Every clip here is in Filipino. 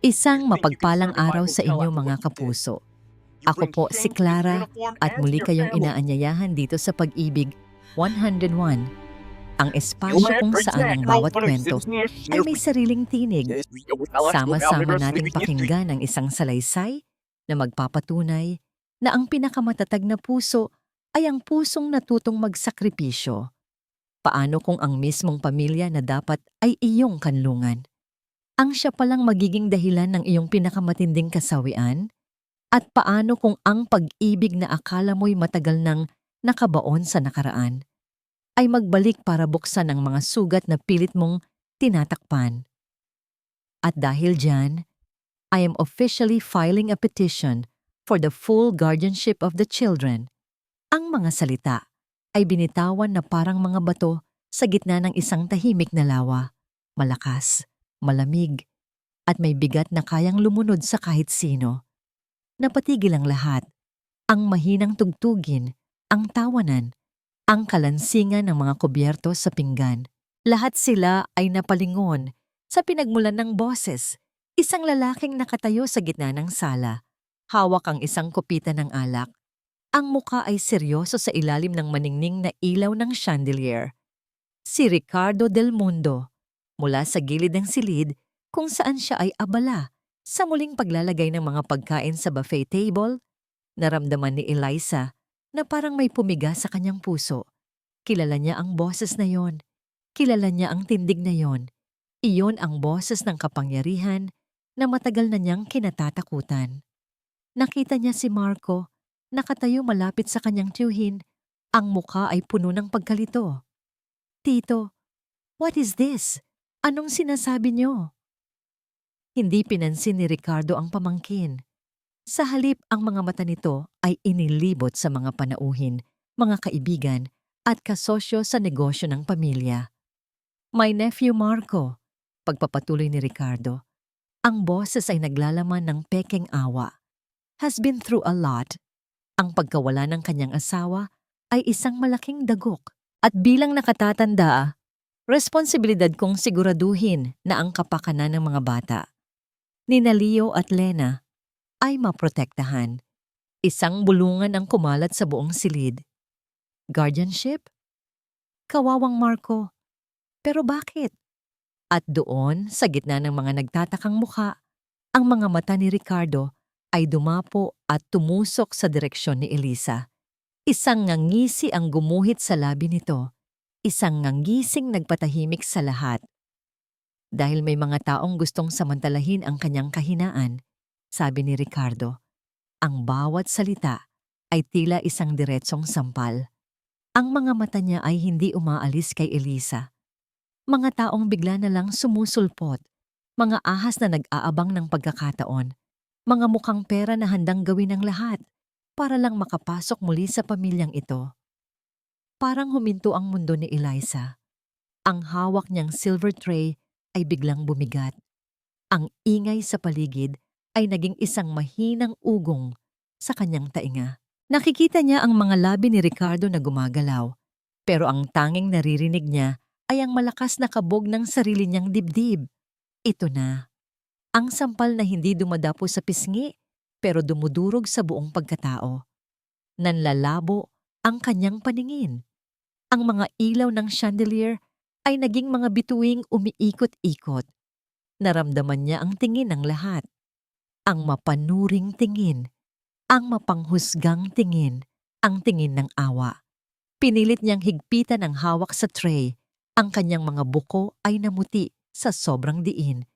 Isang mapagpalang araw sa inyo mga kapuso. Ako po si Clara at muli kayong inaanyayahan dito sa Pag-ibig 101, ang espasyo kung saan ang bawat kwento ay may sariling tinig. Sama-sama nating pakinggan ang isang salaysay na magpapatunay na ang pinakamatatag na puso ay ang pusong natutong magsakripisyo. Paano kung ang mismong pamilya na dapat ay iyong kanlungan? Ang siya palang magiging dahilan ng iyong pinakamatinding kasawian? At paano kung ang pag-ibig na akala mo'y matagal nang nakabaon sa nakaraan ay magbalik para buksan ang mga sugat na pilit mong tinatakpan? At dahil dyan, I am officially filing a petition for the full guardianship of the children. Ang mga salita ay binitawan na parang mga bato sa gitna ng isang tahimik na lawa, malakas, malamig, at may bigat na kayang lumunod sa kahit sino. Napatigil ang lahat, ang mahinang tugtugin, ang tawanan, ang kalansingan ng mga kubyerto sa pinggan. Lahat sila ay napalingon sa pinagmulan ng boses. Isang lalaking nakatayo sa gitna ng sala, hawak ang isang kupita ng alak. Ang muka ay seryoso sa ilalim ng maningning na ilaw ng chandelier. Si Ricardo Del Mundo, mula sa gilid ng silid kung saan siya ay abala sa muling paglalagay ng mga pagkain sa buffet table. Naramdaman ni Eliza na parang may pumiga sa kanyang puso. Kilala niya ang boses na yon. Kilala niya ang tindig na yon. Iyon ang boses ng kapangyarihan na matagal na niyang kinatatakutan. Nakita niya si Marco, nakatayo malapit sa kanyang tiyuhin. Ang mukha ay puno ng pagkalito. "Tito, what is this? Anong sinasabi niyo?" Hindi pinansin ni Ricardo ang pamangkin. Sa halip, ang mga mata nito ay inilibot sa mga panauhin, mga kaibigan at kasosyo sa negosyo ng pamilya. "My nephew Marco," pagpapatuloy ni Ricardo. Ang boses ay naglalaman ng pekeng awa. "Has been through a lot." Ang pagkawala ng kanyang asawa ay isang malaking dagok. At bilang nakatatanda, responsibilidad kong siguraduhin na ang kapakanan ng mga bata nina Leo at Lena ay maprotektahan. Isang bulungan ang kumalat sa buong silid. Guardianship? Kawawang Marco. Pero bakit? At doon, sa gitna ng mga nagtatakang mukha, ang mga mata ni Ricardo ay dumapo at tumusok sa direksyon ni Eliza. Isang ngangisi ang gumuhit sa labi nito. Isang ngangising nagpatahimik sa lahat. Dahil may mga taong gustong samantalahin ang kanyang kahinaan, sabi ni Ricardo, ang bawat salita ay tila isang diretsong sampal. Ang mga mata niya ay hindi umaalis kay Eliza. Mga taong bigla na lang sumusulpot, mga ahas na nag-aabang ng pagkakataon, mga mukhang pera na handang gawin ang lahat para lang makapasok muli sa pamilyang ito. Parang huminto ang mundo ni Eliza. Ang hawak niyang silver tray ay biglang bumigat. Ang ingay sa paligid ay naging isang mahinang ugong sa kanyang tainga. Nakikita niya ang mga labi ni Ricardo na gumagalaw, pero ang tanging naririnig niya ay ang malakas na kabog ng sarili niyang dibdib. Ito na. Ang sampal na hindi dumadapo sa pisngi, pero dumudurog sa buong pagkatao. Nanlalabo ang kanyang paningin. Ang mga ilaw ng chandelier ay naging mga bituing umiikot-ikot. Naramdaman niya ang tingin ng lahat. Ang mapanuring tingin, ang mapanghusgang tingin, ang tingin ng awa. Pinilit niyang higpitan ang hawak sa tray. Ang kanyang mga buko ay namuti sa sobrang diin.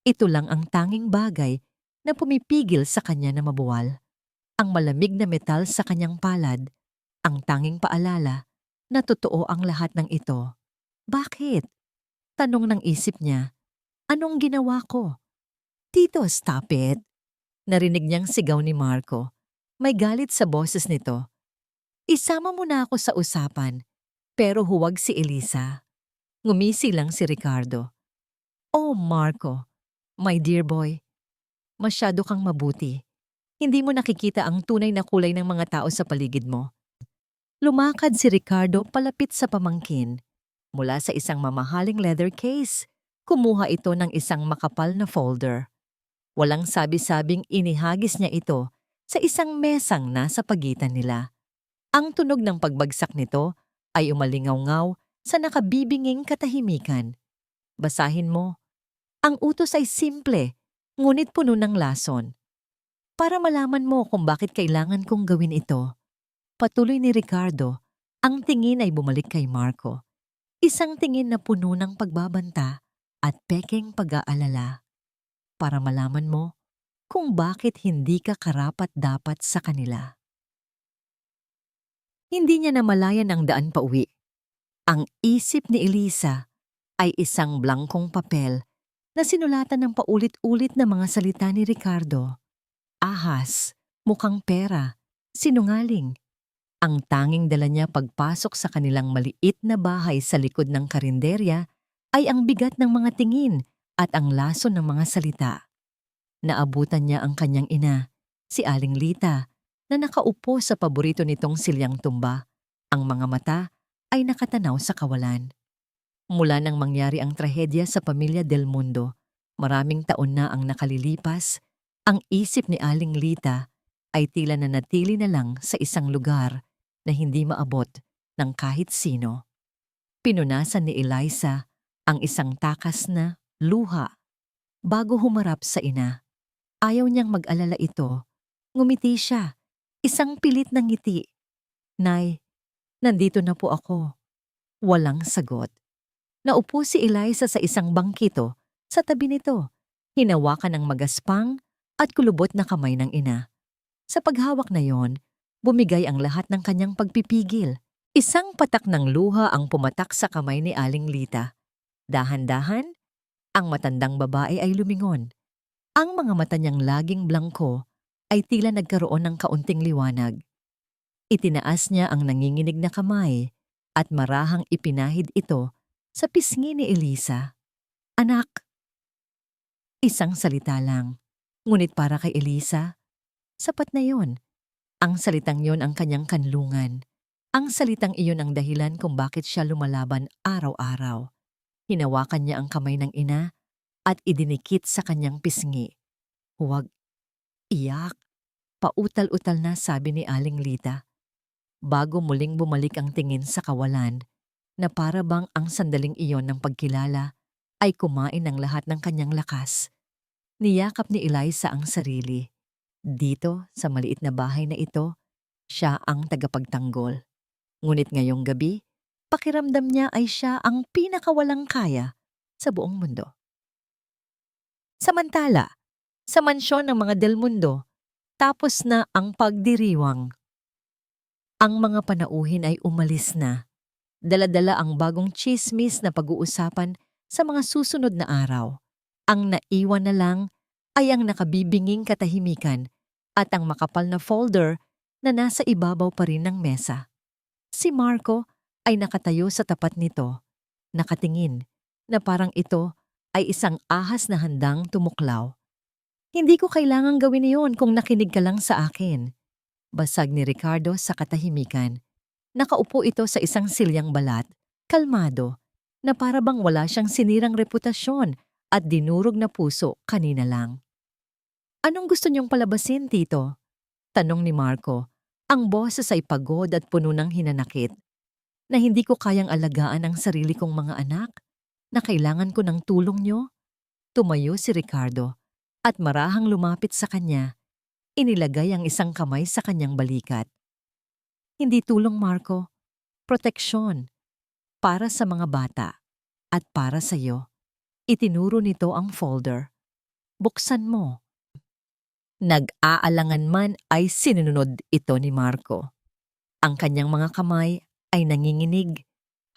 Ito lang ang tanging bagay na pumipigil sa kanya na mabuwal. Ang malamig na metal sa kanyang palad, ang tanging paalala na totoo ang lahat ng ito. Bakit? Tanong ng isip niya. Anong ginawa ko? "Tito, stop it!" Narinig niyang sigaw ni Marco. May galit sa boses nito. "Isama mo na ako sa usapan." Pero huwag si Eliza. Ngumisi lang si Ricardo. "Oh, Marco, my dear boy, masyado kang mabuti. Hindi mo nakikita ang tunay na kulay ng mga tao sa paligid mo." Lumakad si Ricardo palapit sa pamangkin. Mula sa isang mamahaling leather case, kumuha ito ng isang makapal na folder. Walang sabi-sabing inihagis niya ito sa isang mesang nasa pagitan nila. Ang tunog ng pagbagsak nito ay umalingaw-ngaw sa nakabibinging katahimikan. Basahin mo. Ang utos ay simple, ngunit puno ng lason. Para malaman mo kung bakit kailangan kong gawin ito, patuloy ni Ricardo, ang tingin ay bumalik kay Marco. Isang tingin na puno ng pagbabanta at pekeng pag-aalala. Para malaman mo kung bakit hindi ka karapat-dapat sa kanila. Hindi niya namalayan ang daan pauwi. Ang isip ni Elisa ay isang blangkong papel na sinulatan ng paulit-ulit na mga salita ni Ricardo. Ahas, mukhang pera, sinungaling. Ang tanging dala niya pagpasok sa kanilang maliit na bahay sa likod ng karinderya ay ang bigat ng mga tingin at ang lason ng mga salita. Naabutan niya ang kanyang ina, si Aling Lita, na nakaupo sa paborito nitong silyang tumba. Ang mga mata ay nakatanaw sa kawalan. Mula nang mangyari ang trahedya sa pamilya Del Mundo, maraming taon na ang nakalilipas, ang isip ni Aling Lita ay tila nanatili na lang sa isang lugar na hindi maabot ng kahit sino. Pinunasan ni Eliza ang isang takas na luha bago humarap sa ina. Ayaw niyang mag-alala ito. Ngumiti siya, isang pilit na ngiti. Nay, nandito na po ako. Walang sagot. Naupo si Eliza sa isang bangkito sa tabi nito, hinawakan ng magaspang at kulubot na kamay ng ina. Sa paghawak na yon, bumigay ang lahat ng kanyang pagpipigil. Isang patak ng luha ang pumatak sa kamay ni Aling Lita. Dahan-dahan, ang matandang babae ay lumingon. Ang mga mata niyang laging blangko ay tila nagkaroon ng kaunting liwanag. Itinaas niya ang nanginginig na kamay at marahang ipinahid ito sa pisngi ni Elisa. Anak! Isang salita lang. Ngunit para kay Elisa, sapat na yon. Ang salitang yon ang kanyang kanlungan. Ang salitang iyon ang dahilan kung bakit siya lumalaban araw-araw. Hinawakan niya ang kamay ng ina at idinikit sa kanyang pisngi. Huwag iyak. Pautal-utal na sabi ni Aling Lita. Bago muling bumalik ang tingin sa kawalan, na para bang ang sandaling iyon ng pagkilala ay kumain ng lahat ng kanyang lakas. Niyakap ni Eliza ang sarili. Dito, sa maliit na bahay na ito, siya ang tagapagtanggol. Ngunit ngayong gabi, pakiramdam niya ay siya ang pinakawalang kaya sa buong mundo. Samantala, sa mansyon ng mga Del Mundo, tapos na ang pagdiriwang. Ang mga panauhin ay umalis na. Dala-dala ang bagong tsismis na pag-uusapan sa mga susunod na araw. Ang naiwan na lang ay ang nakabibinging katahimikan at ang makapal na folder na nasa ibabaw pa rin ng mesa. Si Marco ay nakatayo sa tapat nito, nakatingin, na parang ito ay isang ahas na handang tumuklaw. Hindi ko kailangang gawin iyon kung nakinig ka lang sa akin. Basag ni Ricardo sa katahimikan. Nakaupo ito sa isang silyang balat, kalmado, na para bang wala siyang sinirang reputasyon at dinurog na puso kanina lang. Anong gusto niyong palabasin, Tito? Tanong ni Marco. Ang boses ay pagod at puno ng hinanakit. Na hindi ko kayang alagaan ang sarili kong mga anak, na kailangan ko ng tulong niyo. Tumayo si Ricardo at marahang lumapit sa kanya. Inilagay ang isang kamay sa kanyang balikat. Hindi tulong, Marco. Proteksyon. Para sa mga bata. At para sa iyo. Itinuro nito ang folder. Buksan mo. Nag-aalangan man ay sinunod ito ni Marco. Ang kanyang mga kamay ay nanginginig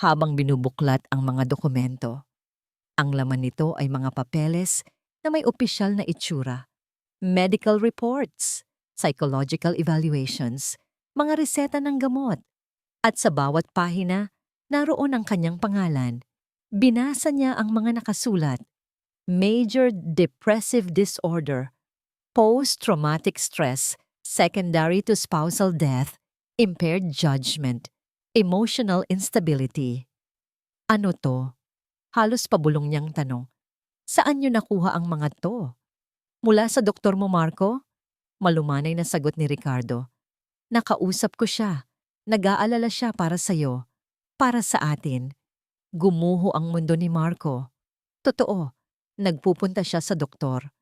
habang binubuklat ang mga dokumento. Ang laman nito ay mga papeles na may opisyal na itsura. Medical reports, psychological evaluations, mga reseta ng gamot. At sa bawat pahina, naroon ang kanyang pangalan. Binasa niya ang mga nakasulat. Major Depressive Disorder, Post-Traumatic Stress, Secondary to Spousal Death, Impaired Judgment, Emotional Instability. Ano to? Halos pabulong niyang tanong. Saan niyo nakuha ang mga to? Mula sa doktor mo, Marco? Malumanay na sagot ni Ricardo. Nakausap ko siya. Nag-aalala siya para sa'yo. Para sa atin. Gumuho ang mundo ni Marco. Totoo, nagpupunta siya sa doktor.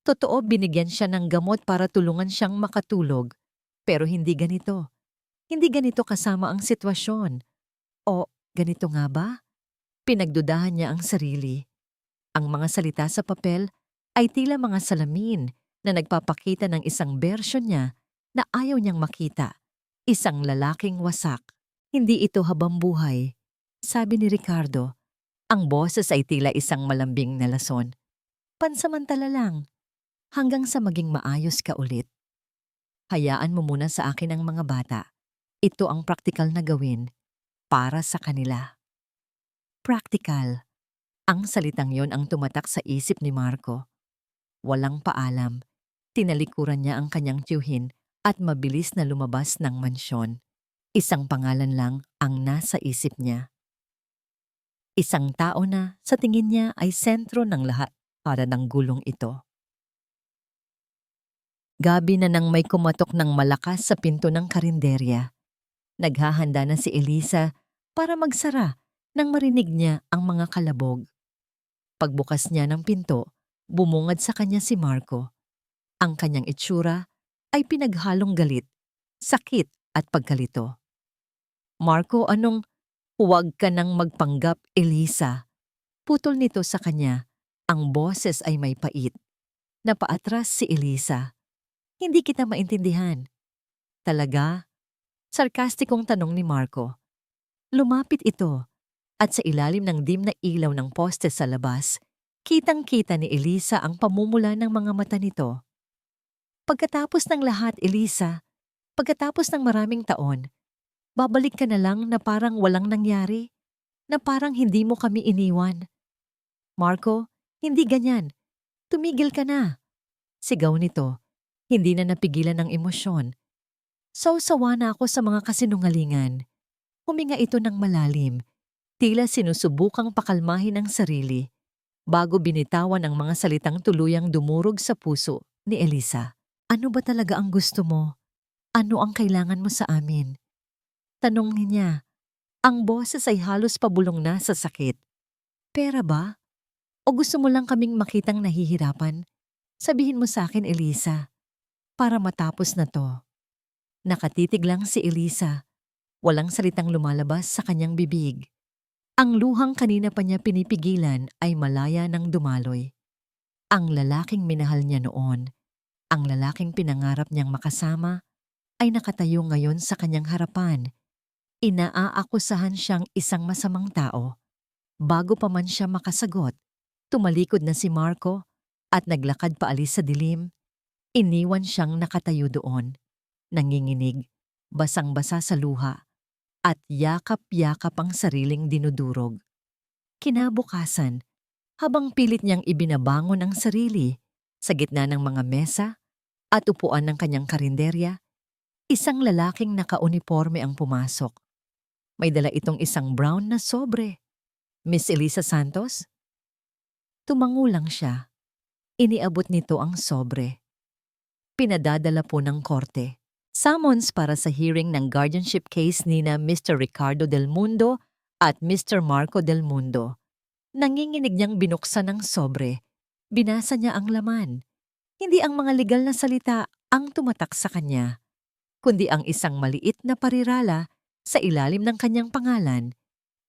Totoo, binigyan siya ng gamot para tulungan siyang makatulog. Pero hindi ganito. Hindi ganito kasama ang sitwasyon. O ganito nga ba? Pinagdudahan niya ang sarili. Ang mga salita sa papel ay tila mga salamin na nagpapakita ng isang bersyon niya na ayaw niyang makita. Isang lalaking wasak. Hindi ito habang buhay. Sabi ni Ricardo, ang boses ay tila isang malambing na lason. Pansamantala lang, hanggang sa maging maayos ka ulit. Hayaan mo muna sa akin ang mga bata. Ito ang praktikal na gawin para sa kanila. Praktikal. Ang salitang yon ang tumatak sa isip ni Marco. Walang paalam, tinalikuran niya ang kanyang tiyuhin at mabilis na lumabas ng mansyon. Isang pangalan lang ang nasa isip niya. Isang tao na sa tingin niya ay sentro ng lahat para ng gulong ito. Gabi na nang may kumatok ng malakas sa pinto ng karinderya. Naghahanda na si Elisa para magsara nang marinig niya ang mga kalabog. Pagbukas niya ng pinto, bumungad sa kanya si Marco. Ang kanyang itsura ay pinaghalong galit, sakit at pagkalito. Marco, anong... Huwag ka nang magpanggap, Elisa. Putol nito sa kanya. Ang boses ay may pait. Napaatras si Elisa. Hindi kita maintindihan. Talaga? Sarkastikong tanong ni Marco. Lumapit ito at sa ilalim ng dim na ilaw ng poste sa labas, kitang-kita ni Elisa ang pamumula ng mga mata nito. Pagkatapos ng lahat, Elisa, pagkatapos ng maraming taon, babalik ka na lang na parang walang nangyari, na parang hindi mo kami iniwan. Marco, hindi ganyan. Tumigil ka na. Sigaw nito, hindi na napigilan ng emosyon. Sawa na ako sa mga kasinungalingan. Huminga ito ng malalim, tila sinusubukang pakalmahin ang sarili, bago binitawan ang mga salitang tuluyang dumurog sa puso ni Elisa. Ano ba talaga ang gusto mo? Ano ang kailangan mo sa amin? Tanong niya. Ang boses ay halos pabulong na sa sakit. Pera ba? O gusto mo lang kaming makitang nahihirapan? Sabihin mo sa akin, Elisa, para matapos na to. Nakatitig lang si Elisa. Walang salitang lumalabas sa kanyang bibig. Ang luhang kanina pa niya pinipigilan ay malaya ng dumaloy. Ang lalaking minahal niya noon, ang lalaking pinangarap niyang makasama, ay nakatayo ngayon sa kanyang harapan. Inaaakusahan siyang isang masamang tao. Bago pa man siya makasagot, tumalikod na si Marco at naglakad paalis sa dilim. Iniwan siyang nakatayo doon, nanginginig, basang-basa sa luha, at yakap-yakap ang sariling dinudurog. Kinabukasan, habang pilit niyang ibinabangon ang sarili sa gitna ng mga mesa at upuan ng kanyang karinderya, isang lalaking nakauniporme ang pumasok. May dala itong isang brown na sobre. Miss Elisa Santos? Tumango lang siya. Iniabot nito ang sobre. Pinadadala po ng korte. Summons para sa hearing ng guardianship case nina Mr. Ricardo Del Mundo at Mr. Marco Del Mundo. Nanginginig niyang binuksan ang sobre. Binasa niya ang laman. Hindi ang mga legal na salita ang tumatak sa kanya, kundi ang isang maliit na parirala sa ilalim ng kanyang pangalan,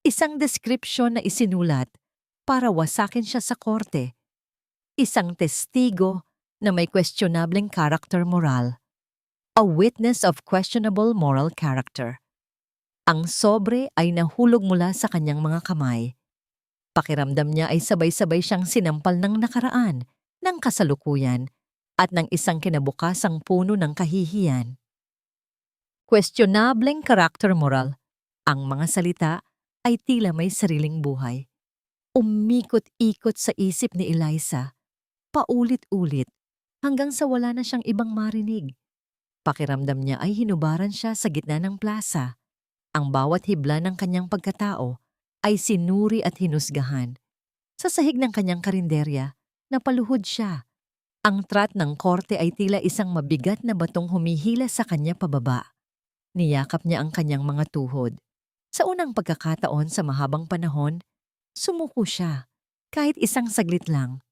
isang description na isinulat para wasakin siya sa korte, isang testigo na may questionableng character moral, a witness of questionable moral character. Ang sobre ay nahulog mula sa kanyang mga kamay. Pakiramdam niya ay sabay-sabay siyang sinampal ng nakaraan, ng kasalukuyan, at ng isang kinabukasang puno ng kahihiyan. Questionableng karakter moral. Ang mga salita ay tila may sariling buhay. Umikot-ikot sa isip ni Elisa, paulit-ulit, hanggang sa wala na siyang ibang marinig. Pakiramdam niya ay hinubaran siya sa gitna ng plaza. Ang bawat hibla ng kanyang pagkatao ay sinuri at hinusgahan. Sa sahig ng kanyang karinderya, napaluhod siya. Ang trat ng korte ay tila isang mabigat na batong humihila sa kanya pababa. Niyakap niya ang kanyang mga tuhod. Sa unang pagkakataon sa mahabang panahon, sumuko siya, kahit isang saglit lang.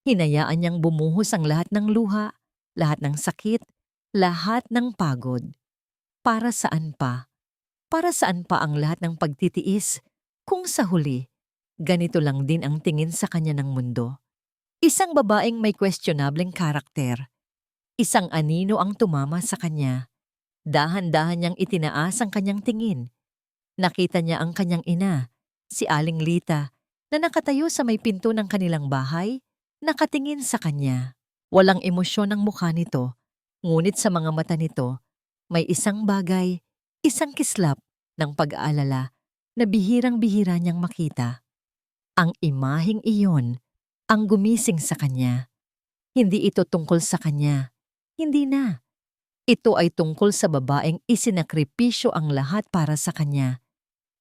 Hinayaan niyang bumuhos ang lahat ng luha, lahat ng sakit, lahat ng pagod. Para saan pa? Para saan pa ang lahat ng pagtitiis kung sa huli, ganito lang din ang tingin sa kanya ng mundo? Isang babaeng may questionableng karakter. Isang anino ang tumama sa kanya. Dahan-dahan niyang itinaas ang kanyang tingin. Nakita niya ang kanyang ina, si Aling Lita, na nakatayo sa may pinto ng kanilang bahay, nakatingin sa kanya. Walang emosyon ang mukha nito, ngunit sa mga mata nito, may isang bagay, isang kislap ng pag-aalala na bihirang-bihira niyang makita. Ang imaheng iyon ang gumising sa kanya. Hindi ito tungkol sa kanya. Hindi na. Ito ay tungkol sa babaeng isinakripisyo ang lahat para sa kanya.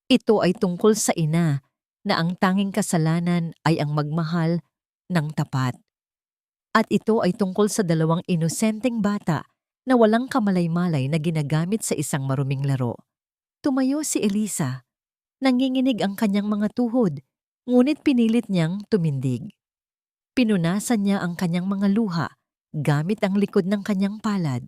Ito ay tungkol sa ina na ang tanging kasalanan ay ang magmahal ng tapat. At ito ay tungkol sa dalawang inosenteng bata na walang kamalay-malay na ginagamit sa isang maruming laro. Tumayo si Elisa. Nanginginig ang kanyang mga tuhod, ngunit pinilit niyang tumindig. Pinunasan niya ang kanyang mga luha gamit ang likod ng kanyang palad.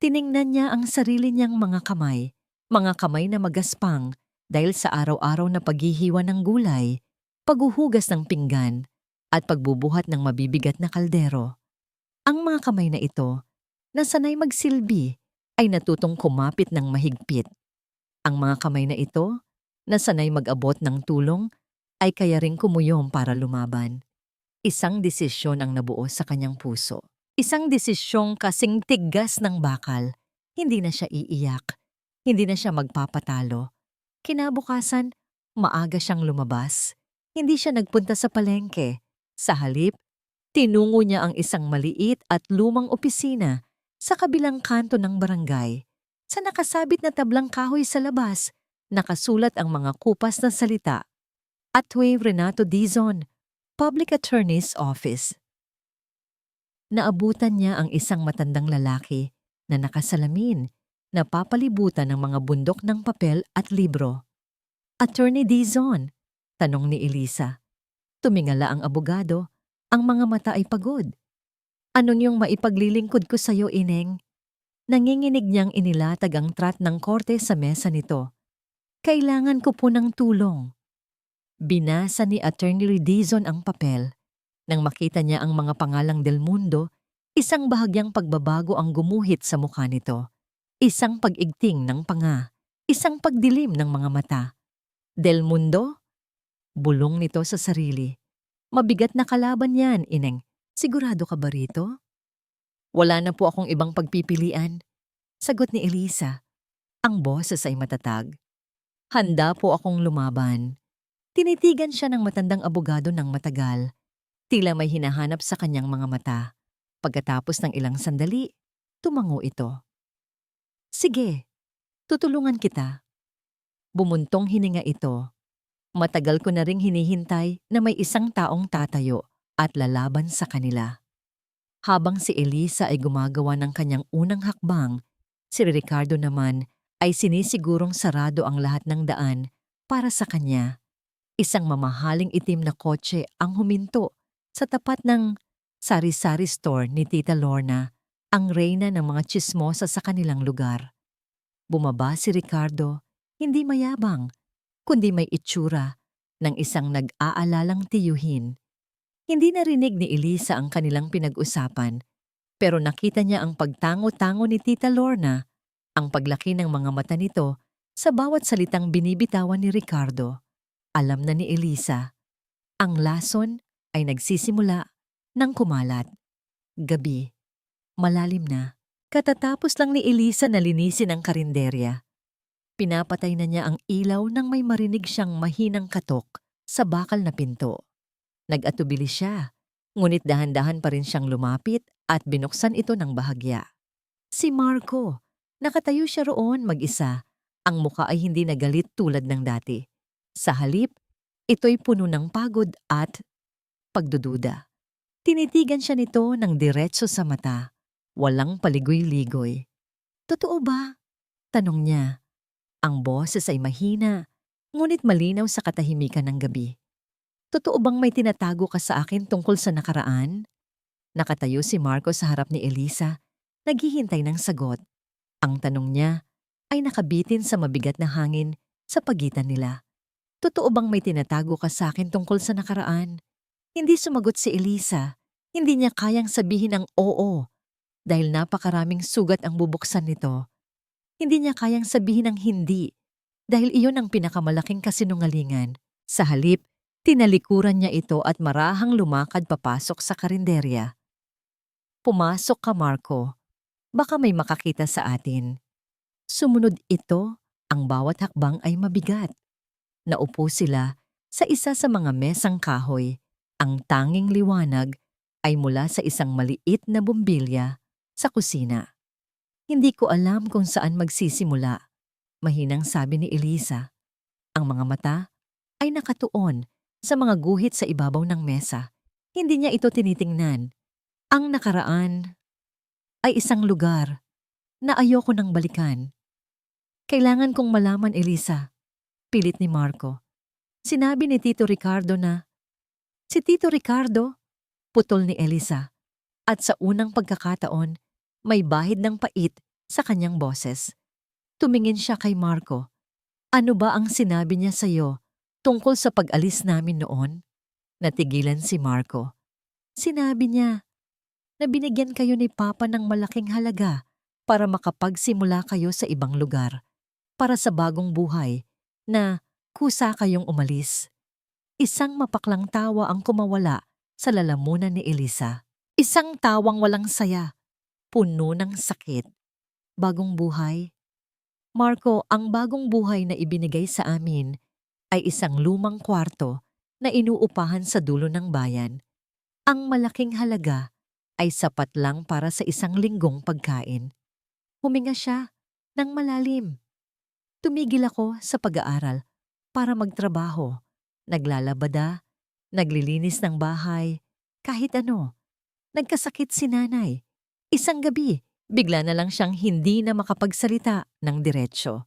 Tiningnan niya ang sarili niyang mga kamay na magaspang dahil sa araw-araw na paghihiwa ng gulay, paghuhugas ng pinggan, at pagbubuhat ng mabibigat na kaldero. Ang mga kamay na ito, na sanay magsilbi, ay natutong kumapit ng mahigpit. Ang mga kamay na ito, na sanay mag-abot ng tulong, ay kaya ring kumuyom para lumaban. Isang desisyon ang nabuo sa kanyang puso. Isang desisyong kasing tigas ng bakal. Hindi na siya iiyak. Hindi na siya magpapatalo. Kinabukasan, maaga siyang lumabas. Hindi siya nagpunta sa palengke. Sa halip, tinungo niya ang isang maliit at lumang opisina sa kabilang kanto ng barangay. Sa nakasabit na tablang kahoy sa labas, nakasulat ang mga kupas na salita. Attorney Renato Dizon, Public Attorney's Office. Naabutan niya ang isang matandang lalaki na nakasalamin, na papalibutan ng mga bundok ng papel at libro. Attorney Dizon, tanong ni Elisa. Tumingala ang abogado, ang mga mata ay pagod. Anong yung maipaglilingkod ko sa'yo, Ineng? Nanginginig niyang inilatag ang trat ng korte sa mesa nito. Kailangan ko po ng tulong. Binasa ni Attorney Dizon ang papel. Nang makita niya ang mga pangalang Del Mundo, isang bahagyang pagbabago ang gumuhit sa mukha nito. Isang pag-igting ng panga, isang pagdilim ng mga mata. Del Mundo? Bulong nito sa sarili. Mabigat na kalaban yan, Ineng. Sigurado ka ba rito? Wala na po akong ibang pagpipilian. Sagot ni Elisa. Ang boses ay matatag. Handa po akong lumaban. Tinitigan siya ng matandang abogado ng matagal. Tila may hinahanap sa kanyang mga mata. Pagkatapos ng ilang sandali, tumango ito. Sige, tutulungan kita. Bumuntong hininga ito. Matagal ko na ring hinihintay na may isang taong tatayo at lalaban sa kanila. Habang si Elisa ay gumagawa ng kanyang unang hakbang, si Ricardo naman ay sinisigurong sarado ang lahat ng daan para sa kanya. Isang mamahaling itim na kotse ang huminto sa tapat ng sari-sari store ni Tita Lorna, ang reyna ng mga tsismosa sa kanilang lugar. Bumaba si Ricardo, hindi mayabang, kundi may itsura ng isang nag-aalalang tiyuhin. Hindi narinig ni Elisa ang kanilang pinag-usapan, pero nakita niya ang pagtango-tango ni Tita Lorna, ang paglaki ng mga mata nito sa bawat salitang binibitawan ni Ricardo. Alam na ni Elisa, ang lason ay nagsisimula ng kumalat. Gabi, malalim na. Katatapos lang ni Elisa na linisin ang karinderya. Pinapatay na niya ang ilaw nang may marinig siyang mahinang katok sa bakal na pinto. Nag-atubili siya, ngunit dahan-dahan pa rin siyang lumapit at binuksan ito ng bahagya. Si Marco, nakatayo siya roon mag-isa. Ang muka ay hindi nagalit tulad ng dati. Sa halip, ito'y puno ng pagod at pagdududa. Tinitigan siya nito ng diretso sa mata, walang paligoy-ligoy. Totoo ba? Tanong niya. Ang boses ay mahina, ngunit malinaw sa katahimikan ng gabi. Totoo bang may tinatago ka sa akin tungkol sa nakaraan? Nakatayo si Marco sa harap ni Elisa, naghihintay ng sagot. Ang tanong niya ay nakabitin sa mabigat na hangin sa pagitan nila. Totoo bang may tinatago ka sa akin tungkol sa nakaraan? Hindi sumagot si Elisa. Hindi niya kayang sabihin ang oo dahil napakaraming sugat ang bubuksan nito. Hindi niya kayang sabihin ang hindi dahil iyon ang pinakamalaking kasinungalingan. Sa halip, tinalikuran niya ito at marahang lumakad papasok sa karinderya. Pumasok ka, Marco. Baka may makakita sa atin. Sumunod ito, ang bawat hakbang ay mabigat. Naupo sila sa isa sa mga mesang kahoy. Ang tanging liwanag ay mula sa isang maliit na bombilya sa kusina. Hindi ko alam kung saan magsisimula, mahinang sabi ni Elisa. Ang mga mata ay nakatuon sa mga guhit sa ibabaw ng mesa. Hindi niya ito tinitingnan. Ang nakaraan ay isang lugar na ayoko nang balikan. Kailangan kong malaman, Elisa, pilit ni Marco. Sinabi ni Tito Ricardo na, si Tito Ricardo, putol ni Elisa, at sa unang pagkakataon, may bahid ng pait sa kanyang boses. Tumingin siya kay Marco. Ano ba ang sinabi niya sa iyo tungkol sa pag-alis namin noon? Natigilan si Marco. Sinabi niya na binigyan kayo ni Papa ng malaking halaga para makapagsimula kayo sa ibang lugar, para sa bagong buhay, na kusa kayong umalis. Isang mapaklang tawa ang kumawala sa lalamunan ni Elisa. Isang tawang walang saya, puno ng sakit. Bagong buhay? Marco, ang bagong buhay na ibinigay sa amin ay isang lumang kwarto na inuupahan sa dulo ng bayan. Ang malaking halaga ay sapat lang para sa isang linggong pagkain. Huminga siya ng malalim. Tumigil ako sa pag-aaral para magtrabaho. Naglalabada, naglilinis ng bahay, kahit ano. Nagkasakit si nanay. Isang gabi, bigla na lang siyang hindi na makapagsalita ng diretsyo.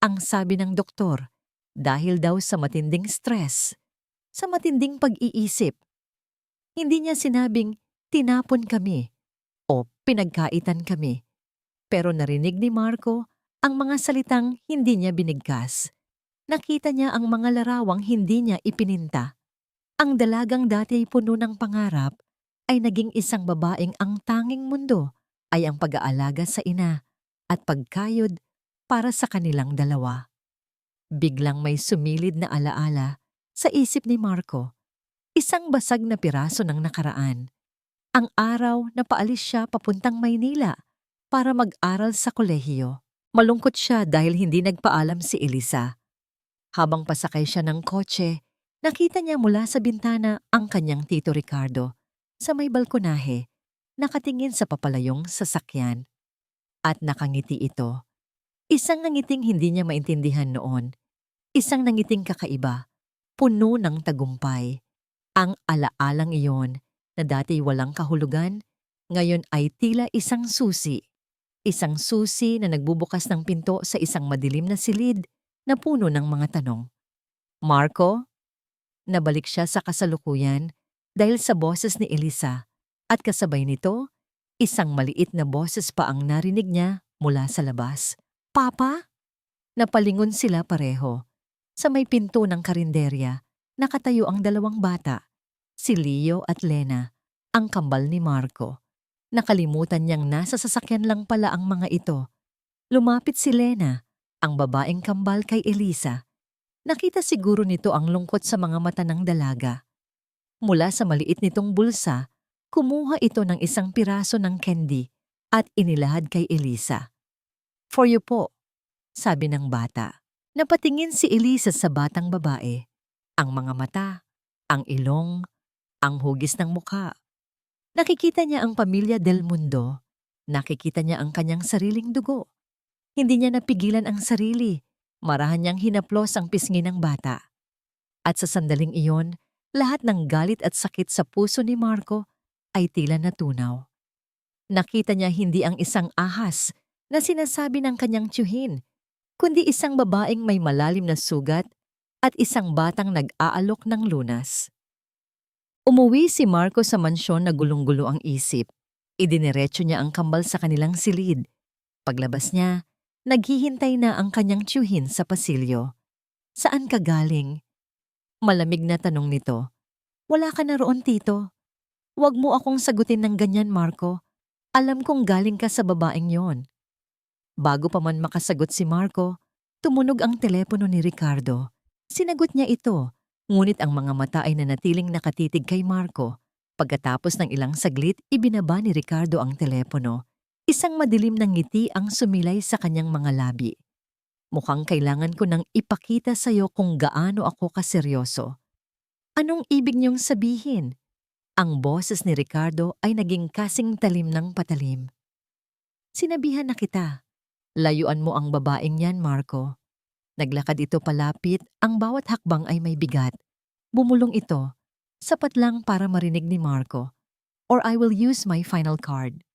Ang sabi ng doktor, dahil daw sa matinding stress, sa matinding pag-iisip. Hindi niya sinabing tinapon kami o pinagkaitan kami. Pero narinig ni Marco ang mga salitang hindi niya binigkas. Nakita niya ang mga larawang hindi niya ipininta. Ang dalagang dati ay puno ng pangarap ay naging isang babaeng ang tanging mundo ay ang pag-aalaga sa ina at pagkayod para sa kanilang dalawa. Biglang may sumilid na alaala sa isip ni Marco. Isang basag na piraso ng nakaraan. Ang araw na paalis siya papuntang Maynila para mag-aral sa kolehiyo. Malungkot siya dahil hindi nagpaalam si Elisa. Habang pasakay siya ng kotse, nakita niya mula sa bintana ang kanyang Tito Ricardo sa may balkonahe, nakatingin sa papalayong sasakyan. At nakangiti ito. Isang nangiting hindi niya maintindihan noon. Isang nangiting kakaiba, puno ng tagumpay. Ang alaalang iyon na dati walang kahulugan, ngayon ay tila isang susi. Isang susi na nagbubukas ng pinto sa isang madilim na silid na puno ng mga tanong. Marco? Nabalik siya sa kasalukuyan dahil sa boses ni Elisa at kasabay nito, isang maliit na boses pa ang narinig niya mula sa labas. Papa? Napalingon sila pareho. Sa may pinto ng karinderya, nakatayo ang dalawang bata, si Leo at Lena, ang kambal ni Marco. Nakalimutan niyang nasa sasakyan lang pala ang mga ito. Lumapit si Lena, ang babaeng kambal kay Elisa. Nakita siguro nito ang lungkot sa mga mata ng dalaga. Mula sa maliit nitong bulsa, kumuha ito ng isang piraso ng candy at inilahad kay Elisa. For you po, sabi ng bata. Napatingin si Elisa sa batang babae. Ang mga mata, ang ilong, ang hugis ng mukha. Nakikita niya ang pamilya Del Mundo. Nakikita niya ang kanyang sariling dugo. Hindi niya napigilan ang sarili. Marahan niyang hinaplos ang pisngi ng bata. At sa sandaling iyon, lahat ng galit at sakit sa puso ni Marco ay tila natunaw. Nakita niya hindi ang isang ahas na sinasabi ng kanyang tiyuhin, kundi isang babaeng may malalim na sugat at isang batang nag-aalok ng lunas. Umuwi si Marco sa mansyon na gulong-gulo ang isip. Idiniretso niya ang kambal sa kanilang silid. Paglabas niya, naghihintay na ang kanyang tiyuhin sa pasilyo. "Saan ka galing?" Malamig na tanong nito. "Wala ka na roon, tito. Huwag mo akong sagutin ng ganyan, Marco. Alam kong galing ka sa babaeng yon." Bago pa man makasagot si Marco, tumunog ang telepono ni Ricardo. Sinagot niya ito, ngunit ang mga mata ay nanatiling nakatitig kay Marco. Pagkatapos ng ilang saglit, ibinaba ni Ricardo ang telepono. Isang madilim na ngiti ang sumilay sa kanyang mga labi. "Mukhang kailangan ko nang ipakita sa iyo kung gaano ako kaseryoso." "Anong ibig niyong sabihin?" Ang boses ni Ricardo ay naging kasing talim ng patalim. "Sinabihan na kita. Layuan mo ang babaeng yan, Marco." Naglakad ito palapit, ang bawat hakbang ay may bigat. Bumulong ito, sapat lang para marinig ni Marco. "Or I will use my final card."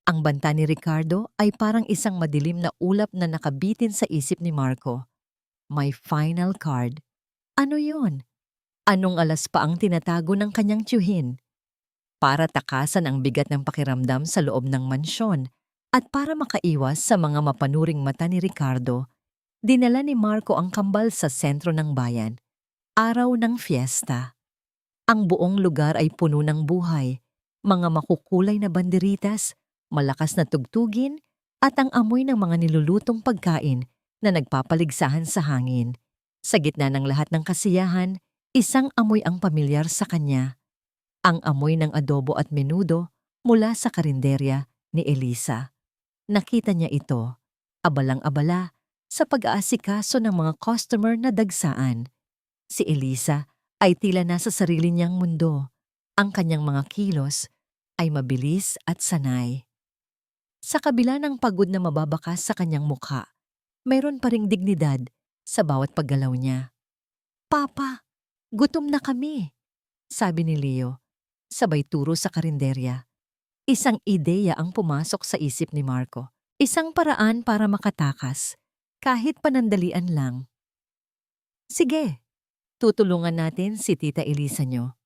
Ang banta ni Ricardo ay parang isang madilim na ulap na nakabitin sa isip ni Marco. My final card. Ano yon? Anong alas pa ang tinatago ng kanyang tiyuhin? Para takasan ang bigat ng pakiramdam sa loob ng mansyon at para makaiwas sa mga mapanuring mata ni Ricardo, dinala ni Marco ang kambal sa sentro ng bayan. Araw ng fiesta. Ang buong lugar ay puno ng buhay, mga makukulay na banderitas, malakas na tugtugin, at ang amoy ng mga nilulutong pagkain na nagpapaligsahan sa hangin. Sa gitna ng lahat ng kasiyahan, isang amoy ang pamilyar sa kanya. Ang amoy ng adobo at menudo mula sa karinderya ni Elisa. Nakita niya ito, abalang-abala, sa pag-aasikaso ng mga customer na dagsaan. Si Elisa ay tila nasa sarili niyang mundo. Ang kanyang mga kilos ay mabilis at sanay. Sa kabila ng pagod na mababakas sa kanyang mukha, mayroon pa ring dignidad sa bawat paggalaw niya. "Papa, gutom na kami," sabi ni Leo, sabay turo sa karinderya. Isang ideya ang pumasok sa isip ni Marco. Isang paraan para makatakas, kahit panandalian lang. "Sige, tutulungan natin si Tita Elisa niyo."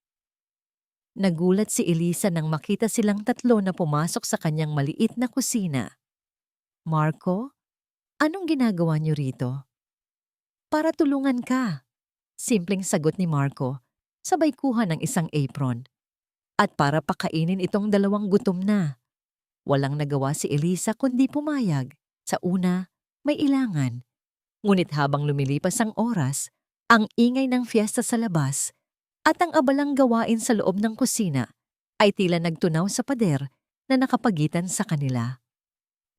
Nagulat si Elisa nang makita silang tatlo na pumasok sa kanyang maliit na kusina. "Marco, anong ginagawa niyo rito?" "Para tulungan ka," simpleng sagot ni Marco, sabay kuha ng isang apron. "At para pakainin itong dalawang gutom na." Walang nagawa si Elisa kundi pumayag. Sa una, may ilangan. Ngunit habang lumilipas ang oras, ang ingay ng fiesta sa labas at ang abalang gawain sa loob ng kusina ay tila nagtunaw sa pader na nakapagitan sa kanila.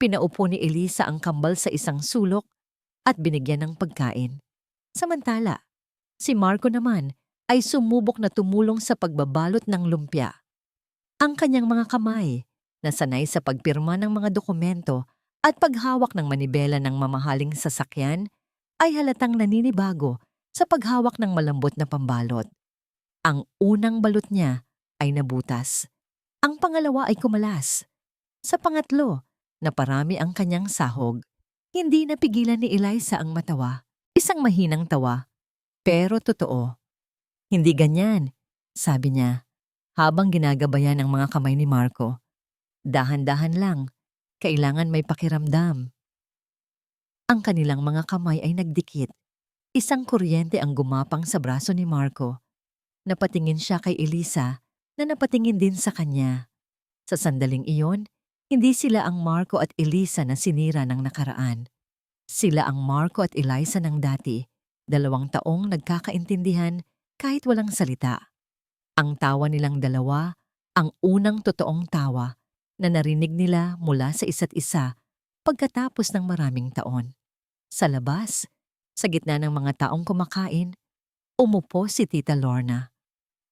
Pinaupo ni Elisa ang kambal sa isang sulok at binigyan ng pagkain. Samantala, si Marco naman ay sumubok na tumulong sa pagbabalot ng lumpia. Ang kanyang mga kamay, na sanay sa pagpirma ng mga dokumento at paghawak ng manibela ng mamahaling sasakyan, ay halatang naninibago sa paghawak ng malambot na pambalot. Ang unang balot niya ay nabutas. Ang pangalawa ay kumalas. Sa pangatlo, naparami ang kanyang sahog. Hindi napigilan ni Eliza ang matawa. Isang mahinang tawa, pero totoo. "Hindi ganyan," sabi niya, habang ginagabayan ang mga kamay ni Marco. "Dahan-dahan lang, kailangan may pakiramdam." Ang kanilang mga kamay ay nagdikit. Isang kuryente ang gumapang sa braso ni Marco. Napatingin siya kay Elisa na napatingin din sa kanya. Sa sandaling iyon, hindi sila ang Marco at Elisa na sinira ng nakaraan. Sila ang Marco at Eliza ng dati, 2 taong nagkakaintindihan kahit walang salita. Ang tawa nilang dalawa, ang unang totoong tawa na narinig nila mula sa isa't isa pagkatapos ng maraming taon. Sa labas, sa gitna ng mga taong kumakain, umupo si Tita Lorna.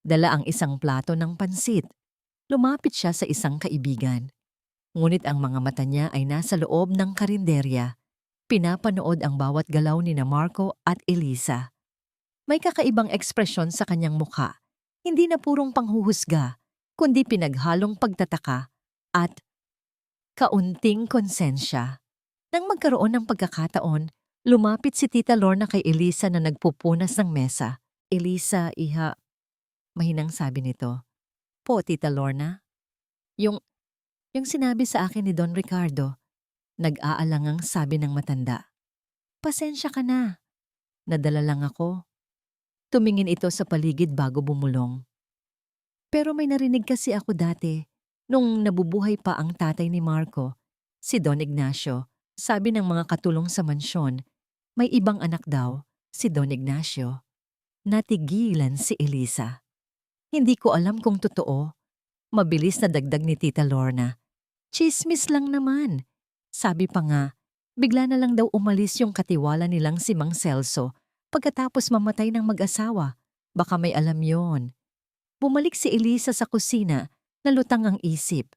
Dala ang isang plato ng pansit. Lumapit siya sa isang kaibigan. Ngunit ang mga mata niya ay nasa loob ng karinderya. Pinapanood ang bawat galaw ni na Marco at Elisa. May kakaibang ekspresyon sa kanyang mukha Hindi na purong panghuhusga, kundi pinaghalong pagtataka at kaunting konsensya. Nang magkaroon ng pagkakataon, lumapit si Tita Lorna kay Elisa na nagpupunas ng mesa. Elisa, iha, mahinang sabi nito. Po, Tita Lorna? Yung sinabi sa akin ni Don Ricardo, nag-aalangang sabi ng matanda. Pasensya ka na. Nadala lang ako. Tumingin ito sa paligid bago bumulong. Pero may narinig kasi ako dati, nung nabubuhay pa ang tatay ni Marco, si Don Ignacio. Sabi ng mga katulong sa mansyon, may ibang anak daw, si Don Ignacio. Natigilan si Elisa. Hindi ko alam kung totoo. Mabilis na dagdag ni Tita Lorna. Chismis lang naman. Sabi pa nga, bigla na lang daw umalis yung katiwala nilang si Mang Celso pagkatapos mamatay ng mag-asawa. Baka may alam yon. Bumalik si Elisa sa kusina na lutang ang isip.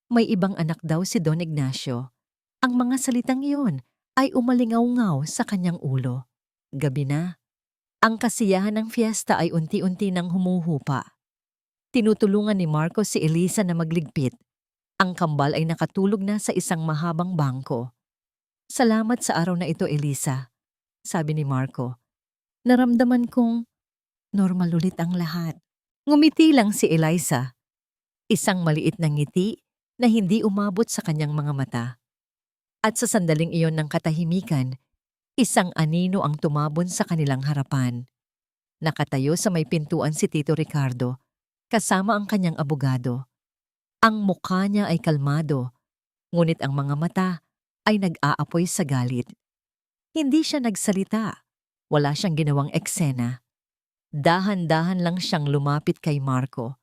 May ibang anak daw si Don Ignacio. Ang mga salitang iyon ay umalingaw-ngaw sa kanyang ulo. Gabi na. Ang kasiyahan ng fiesta ay unti-unti nang humuhupa. Tinutulungan ni Marco si Elisa na magligpit. Ang kambal ay nakatulog na sa isang mahabang bangko. Salamat sa araw na ito, Elisa, sabi ni Marco. Naramdaman kong normal ulit ang lahat. Ngumiti lang si Eliza. Isang maliit na ngiti na hindi umabot sa kanyang mga mata. At sa sandaling iyon ng katahimikan, isang anino ang tumabon sa kanilang harapan. Nakatayo sa may pintuan si Tito Ricardo, kasama ang kanyang abogado. Ang mukha niya ay kalmado, ngunit ang mga mata ay nag-aapoy sa galit. Hindi siya nagsalita, wala siyang ginawang eksena. Dahan-dahan lang siyang lumapit kay Marco.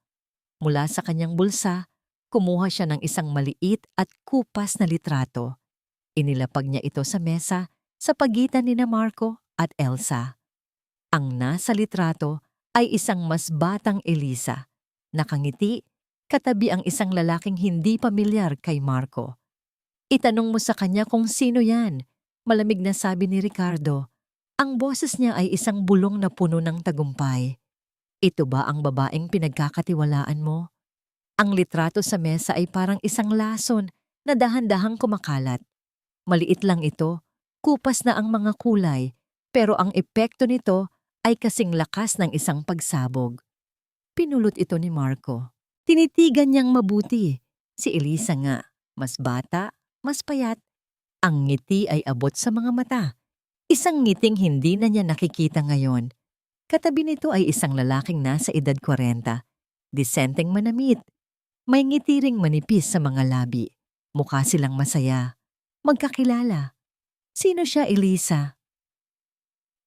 Mula sa kanyang bulsa, kumuha siya ng isang maliit at kupas na litrato. Inilapag niya ito sa mesa sa pagitan ni Marco at Elsa. Ang nasa litrato ay isang mas batang Elisa. Nakangiti, katabi ang isang lalaking hindi pamilyar kay Marco. Itanong mo sa kanya kung sino yan, malamig na sabi ni Ricardo. Ang boses niya ay isang bulong na puno ng tagumpay. Ito ba ang babaeng pinagkakatiwalaan mo? Ang litrato sa mesa ay parang isang lason na dahan-dahang kumakalat. Maliit lang ito, kupas na ang mga kulay, pero ang epekto nito ay kasing lakas ng isang pagsabog. Pinulot ito ni Marco. Tinitigan niyang mabuti. Si Elisa nga, mas bata, mas payat. Ang ngiti ay abot sa mga mata. Isang ngiting hindi na niya nakikita ngayon. Katabi nito ay isang lalaking nasa edad 40. Disenteng manamit. May ngiti ring manipis sa mga labi. Mukha silang masaya. Magkakilala. Sino siya, Elisa?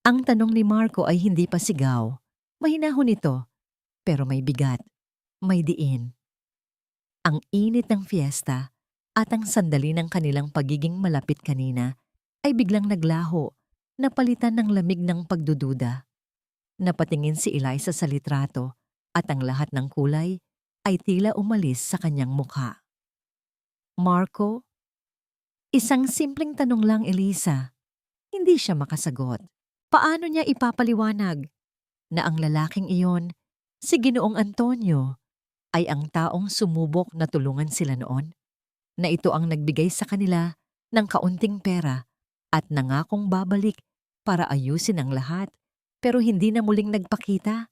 Ang tanong ni Marco ay hindi pa sigaw. Mahinahon ito, pero may bigat, may diin. Ang init ng fiesta at ang sandali ng kanilang pagiging malapit kanina ay biglang naglaho, napalitan ng lamig ng pagdududa. Napatingin si Eliza sa litrato at ang lahat ng kulay ay tila umalis sa kanyang mukha. Marco? Isang simpleng tanong lang, Elisa. Hindi siya makasagot. Paano niya ipapaliwanag na ang lalaking iyon, si Ginoong Antonio, ay ang taong sumubok na tulungan sila noon? Na ito ang nagbigay sa kanila ng kaunting pera at nangakong babalik para ayusin ang lahat, pero hindi na muling nagpakita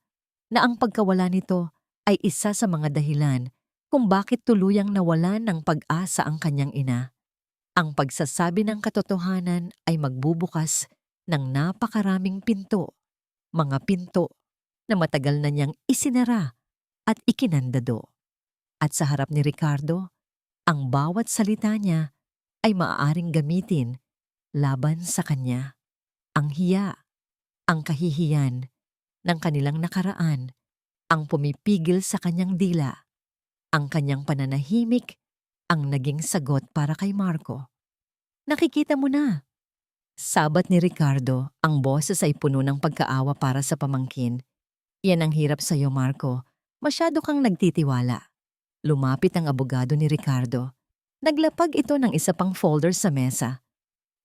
na ang pagkawala nito ay isa sa mga dahilan kung bakit tuluyang nawalan ng pag-asa ang kanyang ina. Ang pagsasabi ng katotohanan ay magbubukas ng napakaraming pinto, mga pinto na matagal na niyang isinara at ikinandado. At sa harap ni Ricardo, ang bawat salita niya ay maaaring gamitin laban sa kanya. Ang hiya, ang kahihiyan ng kanilang nakaraan, ang pumipigil sa kanyang dila, ang kanyang pananahimik, ang naging sagot para kay Marco. Nakikita mo na. Sabat ni Ricardo, ang boses ay puno ng pagkaawa para sa pamangkin. Yan ang hirap sa'yo, Marco. Masyado kang nagtitiwala. Lumapit ang abogado ni Ricardo. Naglapag ito ng isa pang folder sa mesa.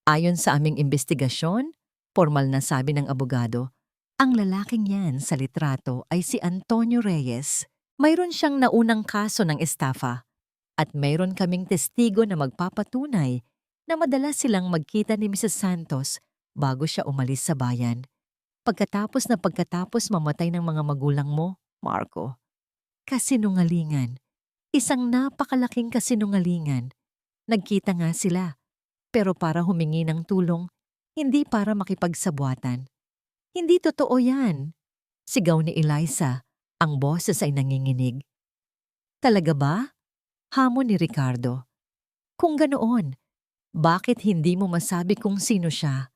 Ayon sa aming investigasyon, formal na sabi ng abogado, Ang lalaking yan sa litrato ay si Antonio Reyes. Mayroon siyang naunang kaso ng estafa at mayroon kaming testigo na magpapatunay na madalas silang magkita ni Mrs. Santos bago siya umalis sa bayan. Pagkatapos mamatay ng mga magulang mo, Marco. Kasinungalingan. Isang napakalaking kasinungalingan. Nagkita nga sila, pero para humingi ng tulong, hindi para makipagsabwatan. Hindi totoo yan. Sigaw ni Eliza, ang boses ay nanginginig. Talaga ba? Hamon ni Ricardo. Kung ganoon, bakit hindi mo masabi kung sino siya?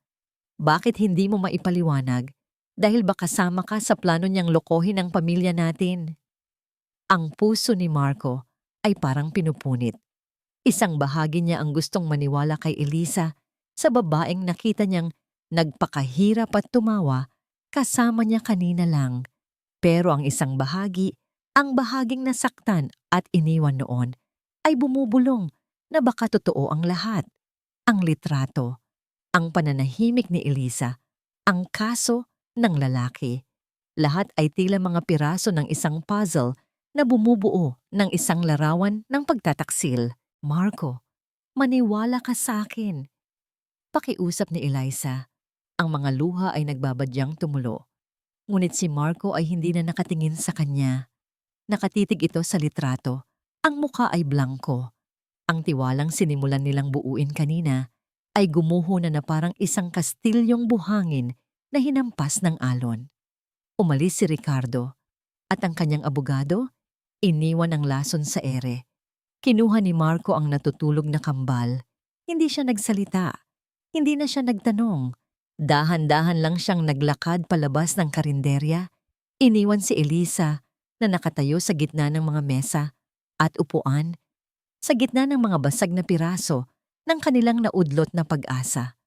Bakit hindi mo maipaliwanag? Dahil ba kasama ka sa plano niyang lokohin ang pamilya natin? Ang puso ni Marco ay parang pinupunit. Isang bahagi niya ang gustong maniwala kay Eliza sa babaeng nakita niyang nagpakahirap at tumawa kasama niya kanina lang. Pero ang isang bahagi, ang bahaging nasaktan at iniwan noon, ay bumubulong na baka totoo ang lahat. Ang litrato, ang pananahimik ni Eliza, ang kaso ng lalaki. Lahat ay tila mga piraso ng isang puzzle na bumubuo ng isang larawan ng pagtataksil. Marco, maniwala ka sa akin. Pakiusap ni Eliza. Ang mga luha ay nagbabadyang tumulo. Ngunit si Marco ay hindi na nakatingin sa kanya. Nakatitig ito sa litrato. Ang mukha ay blanko. Ang tiwalang sinimulan nilang buuin kanina ay gumuho na parang isang kastilyong buhangin na hinampas ng alon. Umalis si Ricardo at ang kanyang abogado iniwan ang lason sa ere. Kinuha ni Marco ang natutulog na kambal. Hindi siya nagsalita. Hindi na siya nagtanong. Dahan-dahan lang siyang naglakad palabas ng karinderya. Iniwan si Eliza na nakatayo sa gitna ng mga mesa at upuan, sa gitna ng mga basag na piraso ng kanilang naudlot na pag-asa.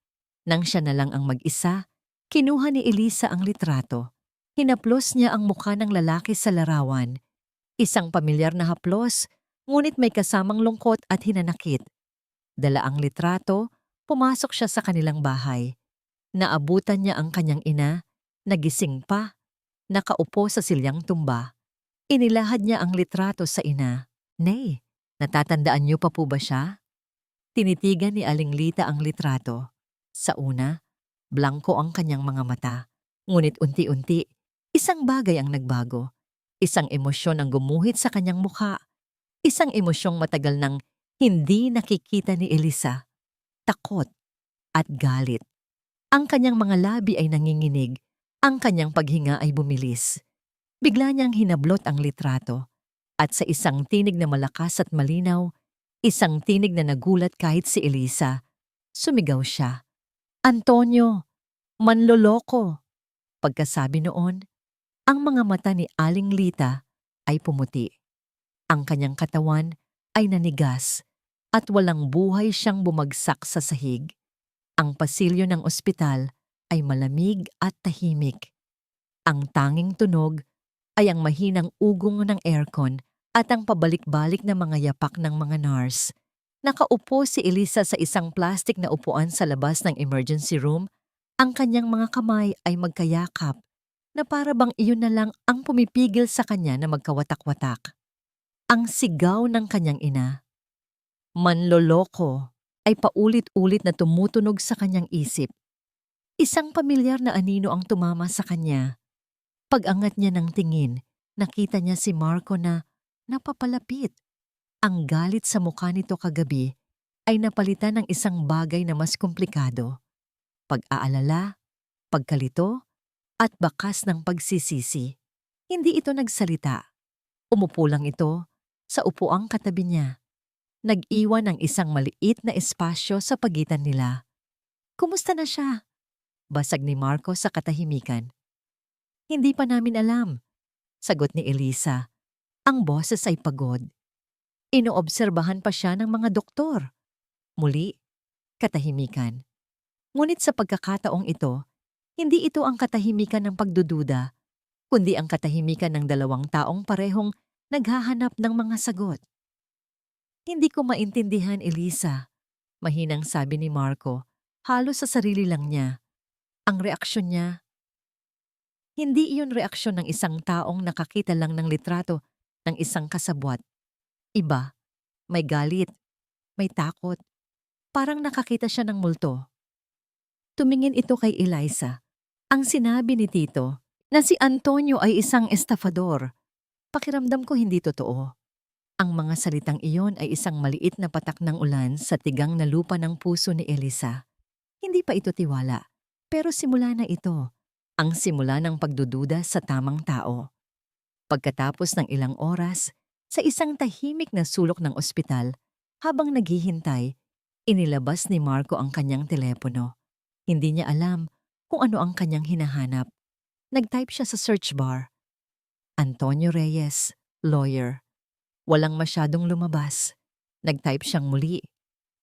Nang siya na lang ang mag-isa, kinuha ni Eliza ang litrato. Hinaplos niya ang mukha ng lalaki sa larawan. Isang pamilyar na haplos, ngunit may kasamang lungkot at hinanakit. Dala ang litrato, pumasok siya sa kanilang bahay. Naabutan niya ang kanyang ina, nagising pa, nakaupo sa silyang tumba. Inilahad niya ang litrato sa ina. Nay, natatandaan niyo pa po ba siya? Tinitigan ni Aling Lita ang litrato. Sa una, blanko ang kanyang mga mata. Ngunit unti-unti, isang bagay ang nagbago. Isang emosyon ang gumuhit sa kanyang mukha. Isang emosyong matagal nang hindi nakikita ni Eliza. Takot at galit. Ang kanyang mga labi ay nanginginig. Ang kanyang paghinga ay bumilis. Bigla niyang hinablot ang litrato. At sa isang tinig na malakas at malinaw, isang tinig na nagulat kahit si Eliza, sumigaw siya. Antonio, manloloko! Pagkasabi noon, ang mga mata ni Aling Lita ay pumuti. Ang kanyang katawan ay nanigas at walang buhay siyang bumagsak sa sahig. Ang pasilyo ng ospital ay malamig at tahimik. Ang tanging tunog ay ang mahinang ugong ng aircon at ang pabalik-balik na mga yapak ng mga nurse. Nakaupo si Eliza sa isang plastik na upuan sa labas ng emergency room. Ang kanyang mga kamay ay magkayakap na para bang iyon na lang ang pumipigil sa kanya na magkawatak-watak. Ang sigaw ng kanyang ina, manloloko, ay paulit-ulit na tumutunog sa kanyang isip. Isang pamilyar na anino ang tumama sa kanya. Pag-angat niya ng tingin, nakita niya si Marco na napapalapit. Ang galit sa mukha nito kagabi ay napalitan ng isang bagay na mas komplikado. Pag-aalala, pagkalito, at bakas ng pagsisisi. Hindi ito nagsalita. Umupo lang ito sa upuang katabi niya. Nag-iwan ng isang maliit na espasyo sa pagitan nila. Kumusta na siya? Basag ni Marco sa katahimikan. Hindi pa namin alam, sagot ni Eliza. Ang boses ay pagod. Inoobserbahan pa siya ng mga doktor. Muli, katahimikan. Ngunit sa pagkakataong ito, hindi ito ang katahimikan ng pagdududa, kundi ang katahimikan ng dalawang taong parehong naghahanap ng mga sagot. Hindi ko maintindihan, Eliza, mahinang sabi ni Marco, halos sa sarili lang niya. Ang reaksyon niya, Hindi iyon reaksyon ng isang taong nakakita lang ng litrato ng isang kasabwat. Iba, may galit, may takot. Parang nakakita siya ng multo. Tumingin ito kay Eliza. Ang sinabi ni Tito na si Antonio ay isang estafador. Pakiramdam ko hindi totoo. Ang mga salitang iyon ay isang maliit na patak ng ulan sa tigang na lupa ng puso ni Eliza. Hindi pa ito tiwala, pero simula na ito. Ang simula ng pagdududa sa tamang tao. Pagkatapos ng ilang oras, sa isang tahimik na sulok ng ospital, habang naghihintay, inilabas ni Marco ang kanyang telepono. Hindi niya alam kung ano ang kanyang hinahanap. Nag-type siya sa search bar. Antonio Reyes, lawyer. Walang masyadong lumabas. Nag-type siyang muli.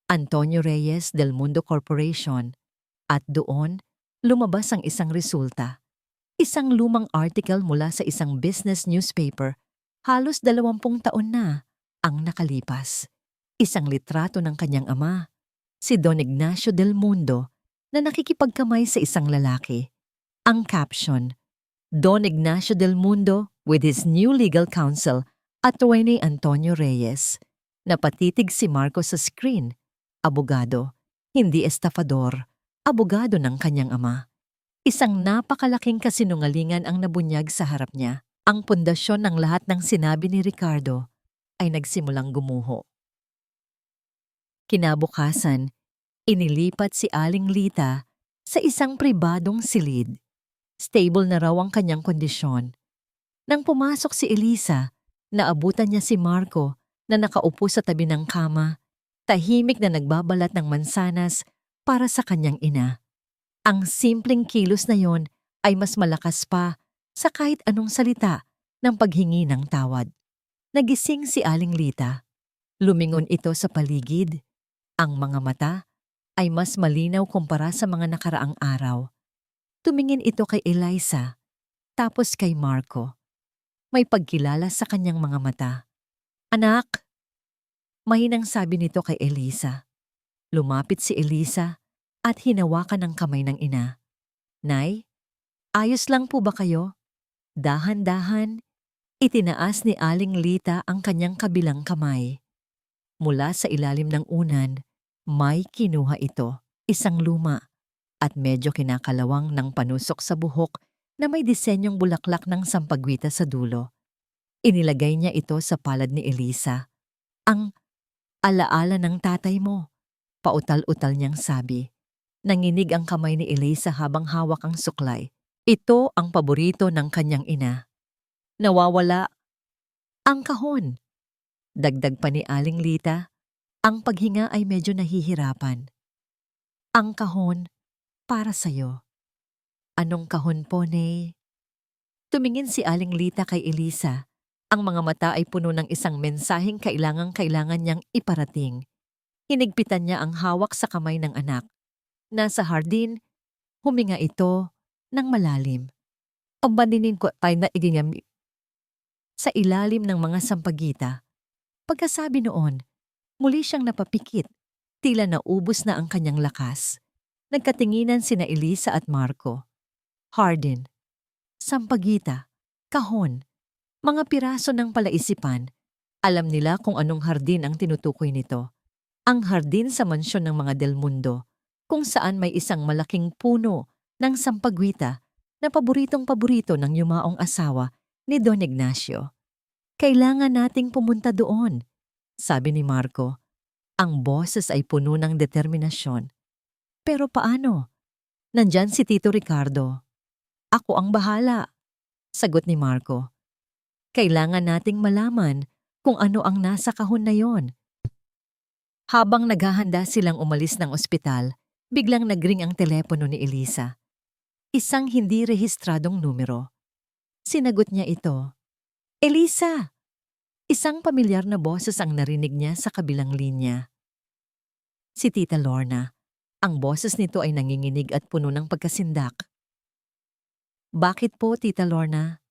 Antonio Reyes del Mundo Corporation. At doon, lumabas ang isang resulta. Isang lumang article mula sa isang business newspaper. Halos 20 taon na ang nakalipas. Isang litrato ng kanyang ama, si Don Ignacio del Mundo, na nakikipagkamay sa isang lalaki. Ang caption, Don Ignacio del Mundo with his new legal counsel, Attorney Antonio Reyes. Napatitig si Marco sa screen. Abogado, hindi estafador. Abogado ng kanyang ama. Isang napakalaking kasinungalingan ang nabunyag sa harap niya. Ang pundasyon ng lahat ng sinabi ni Ricardo ay nagsimulang gumuho. Kinabukasan, inilipat si Aling Lita sa isang pribadong silid. Stable na raw ang kanyang kondisyon. Nang pumasok si Eliza, naabutan niya si Marco na nakaupo sa tabi ng kama, tahimik na nagbabalat ng mansanas para sa kanyang ina. Ang simpleng kilos na yon ay mas malakas pa sa kahit anong salita ng paghingi ng tawad. Nagising si Aling Lita. Lumingon ito sa paligid. Ang mga mata ay mas malinaw kumpara sa mga nakaraang araw. Tumingin ito kay Eliza, tapos kay Marco. May pagkilala sa kanyang mga mata. Anak! Mahinang sabi nito kay Eliza. Lumapit si Eliza at hinawakan ang kamay ng ina. Nay, ayos lang po ba kayo? Dahan-dahan, itinaas ni Aling Lita ang kanyang kabilang kamay. Mula sa ilalim ng unan, may kinuha ito, isang luma, at medyo kinakalawang ng panusok sa buhok na may disenyong bulaklak ng sampagwita sa dulo. Inilagay niya ito sa palad ni Eliza. Ang alaala ng tatay mo, pautal-utal niyang sabi. Nanginig ang kamay ni Eliza habang hawak ang suklay. Ito ang paborito ng kanyang ina. Nawawala ang kahon. Dagdag pa ni Aling Lita, ang paghinga ay medyo nahihirapan. Ang kahon para sa'yo. Anong kahon po, Nay? Tumingin si Aling Lita kay Eliza. Ang mga mata ay puno ng isang mensaheng kailangan niyang iparating. Hinigpitan niya ang hawak sa kamay ng anak. Nasa hardin, huminga ito ng malalim. Pabandinin ko tayo na igingam sa ilalim ng mga sampagita. Pagkasabi noon, muli siyang napapikit, tila naubos na ang kanyang lakas. Nagkatinginan sina Eliza at Marco. Hardin, sampagita, kahon, mga piraso ng palaisipan. Alam nila kung anong hardin ang tinutukoy nito. Ang hardin sa mansyon ng mga Del Mundo, kung saan may isang malaking puno ng sampagwita na paboritong-paborito ng yumaong asawa ni Don Ignacio. Kailangan nating pumunta doon, sabi ni Marco. Ang boses ay puno ng determinasyon. Pero paano? Nandyan si Tito Ricardo. Ako ang bahala, sagot ni Marco. Kailangan nating malaman kung ano ang nasa kahon na yon. Habang naghahanda silang umalis ng ospital, biglang nagring ang telepono ni Eliza. Isang hindi rehistradong numero. Sinagot niya ito. Eliza! Isang pamilyar na boses ang narinig niya sa kabilang linya. Si Tita Lorna. Ang boses nito ay nanginginig at puno ng pagkasindak. Bakit po, Tita Lorna?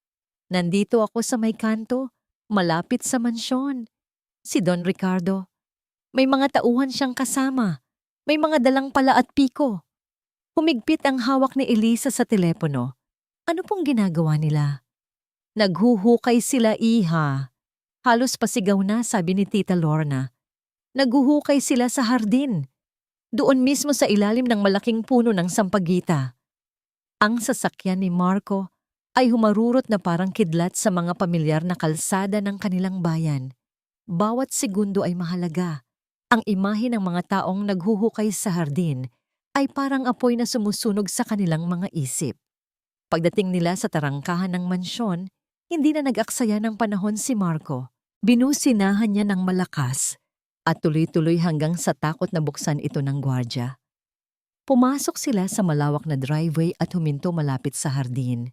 Nandito ako sa may kanto, malapit sa mansyon. Si Don Ricardo. May mga tauhan siyang kasama. May mga dalang pala at piko. Humigpit ang hawak ni Eliza sa telepono. Ano pong ginagawa nila? Naghuhukay sila, iha. Halos pasigaw na, sabi ni Tita Lorna. Naghuhukay sila sa hardin. Doon mismo sa ilalim ng malaking puno ng sampagita. Ang sasakyan ni Marco ay humarurot na parang kidlat sa mga pamilyar na kalsada ng kanilang bayan. Bawat segundo ay mahalaga. Ang imahe ng mga taong naghuhukay sa hardin ay parang apoy na sumusunog sa kanilang mga isip. Pagdating nila sa tarangkahan ng mansyon, hindi na nag-aksaya ng panahon si Marco. Binusinahan niya ng malakas at tuloy-tuloy hanggang sa takot na buksan ito ng gwardya. Pumasok sila sa malawak na driveway at huminto malapit sa hardin.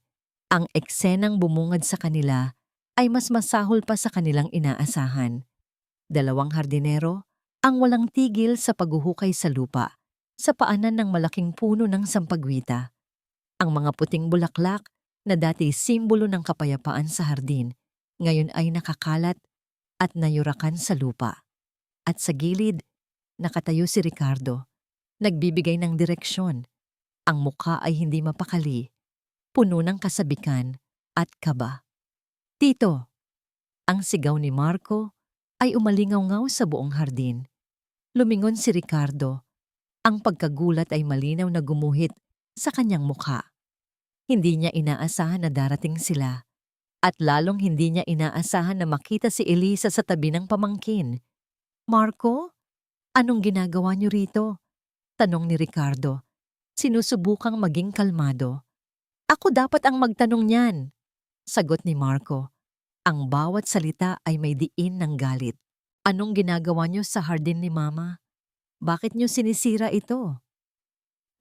Ang eksenang bumungad sa kanila ay mas masahol pa sa kanilang inaasahan. Dalawang hardinero ang walang tigil sa paghuhukay sa lupa, sa paanan ng malaking puno ng sampagwita. Ang mga puting bulaklak na dati simbolo ng kapayapaan sa hardin, ngayon ay nakakalat at nayurakan sa lupa. At sa gilid, nakatayo si Ricardo, nagbibigay ng direksyon. Ang mukha ay hindi mapakali, puno ng kasabikan at kaba. Tito, ang sigaw ni Marco ay umalingaw-ngaw sa buong hardin. Lumingon si Ricardo. Ang pagkagulat ay malinaw na gumuhit sa kanyang mukha. Hindi niya inaasahan na darating sila. At lalong hindi niya inaasahan na makita si Elisa sa tabi ng pamangkin. Marco, anong ginagawa niyo rito? Tanong ni Ricardo. Sinusubukang maging kalmado. Ako dapat ang magtanong niyan, sagot ni Marco. Ang bawat salita ay may diin ng galit. Anong ginagawa niyo sa hardin ni Mama? Bakit niyo sinisira ito?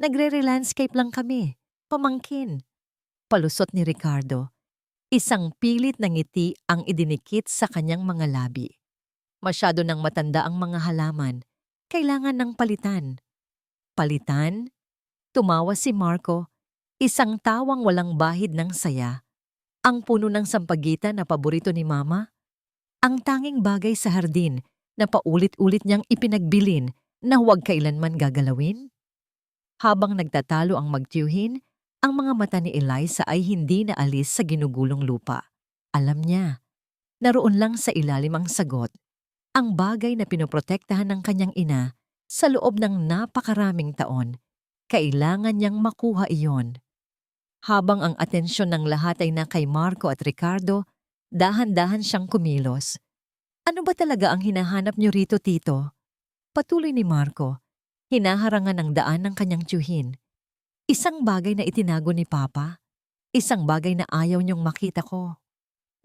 Nagre-landscape lang kami, pamangkin. Palusot ni Ricardo. Isang pilit na ngiti ang idinikit sa kanyang mga labi. Masyado nang matanda ang mga halaman. Kailangan ng palitan. Palitan? Tumawa si Marco. Isang tawang walang bahid ng saya. Ang puno ng sampagita na paborito ni Mama. Ang tanging bagay sa hardin na paulit-ulit niyang ipinagbilin na huwag kailanman gagalawin. Habang nagtatalo ang magtiyuhin, ang mga mata ni Eliza ay hindi naalis sa ginugulong lupa. Alam niya, naroon lang sa ilalim ang sagot. Ang bagay na pinoprotektahan ng kanyang ina sa loob ng napakaraming taon. Kailangan niyang makuha iyon. Habang ang atensyon ng lahat ay na kay Marco at Ricardo, dahan-dahan siyang kumilos. Ano ba talaga ang hinahanap niyo rito, Tito? Patuloy ni Marco, hinaharangan ng daan ng kanyang tiyuhin. Isang bagay na itinago ni Papa, isang bagay na ayaw niyong makita ko.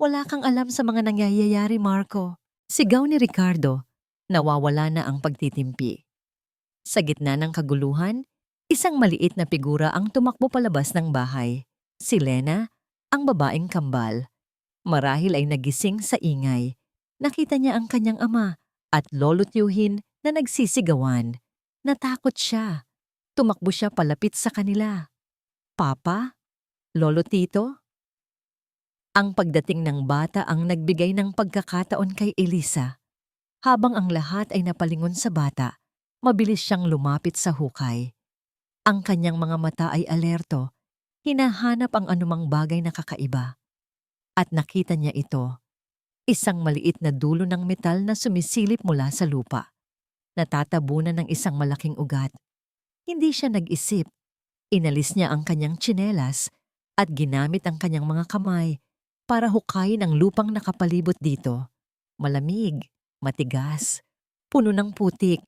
Wala kang alam sa mga nangyayari, Marco. Sigaw ni Ricardo, nawawala na ang pagtitimpi. Sa gitna ng kaguluhan, isang maliit na figura ang tumakbo palabas ng bahay. Si Lena, ang babaeng kambal. Marahil ay nagising sa ingay. Nakita niya ang kanyang ama at lolo tiyuhin na nagsisigawan. Natakot siya. Tumakbo siya palapit sa kanila. Papa? Lolo Tito? Ang pagdating ng bata ang nagbigay ng pagkakataon kay Elisa. Habang ang lahat ay napalingon sa bata, mabilis siyang lumapit sa hukay. Ang kanyang mga mata ay alerto, hinahanap ang anumang bagay na kakaiba. At nakita niya ito, isang maliit na dulo ng metal na sumisilip mula sa lupa. Natatabunan ng isang malaking ugat. Hindi siya nag-isip. Inalis niya ang kanyang tsinelas at ginamit ang kanyang mga kamay para hukayin ang lupang nakapalibot dito. Malamig, matigas, puno ng putik,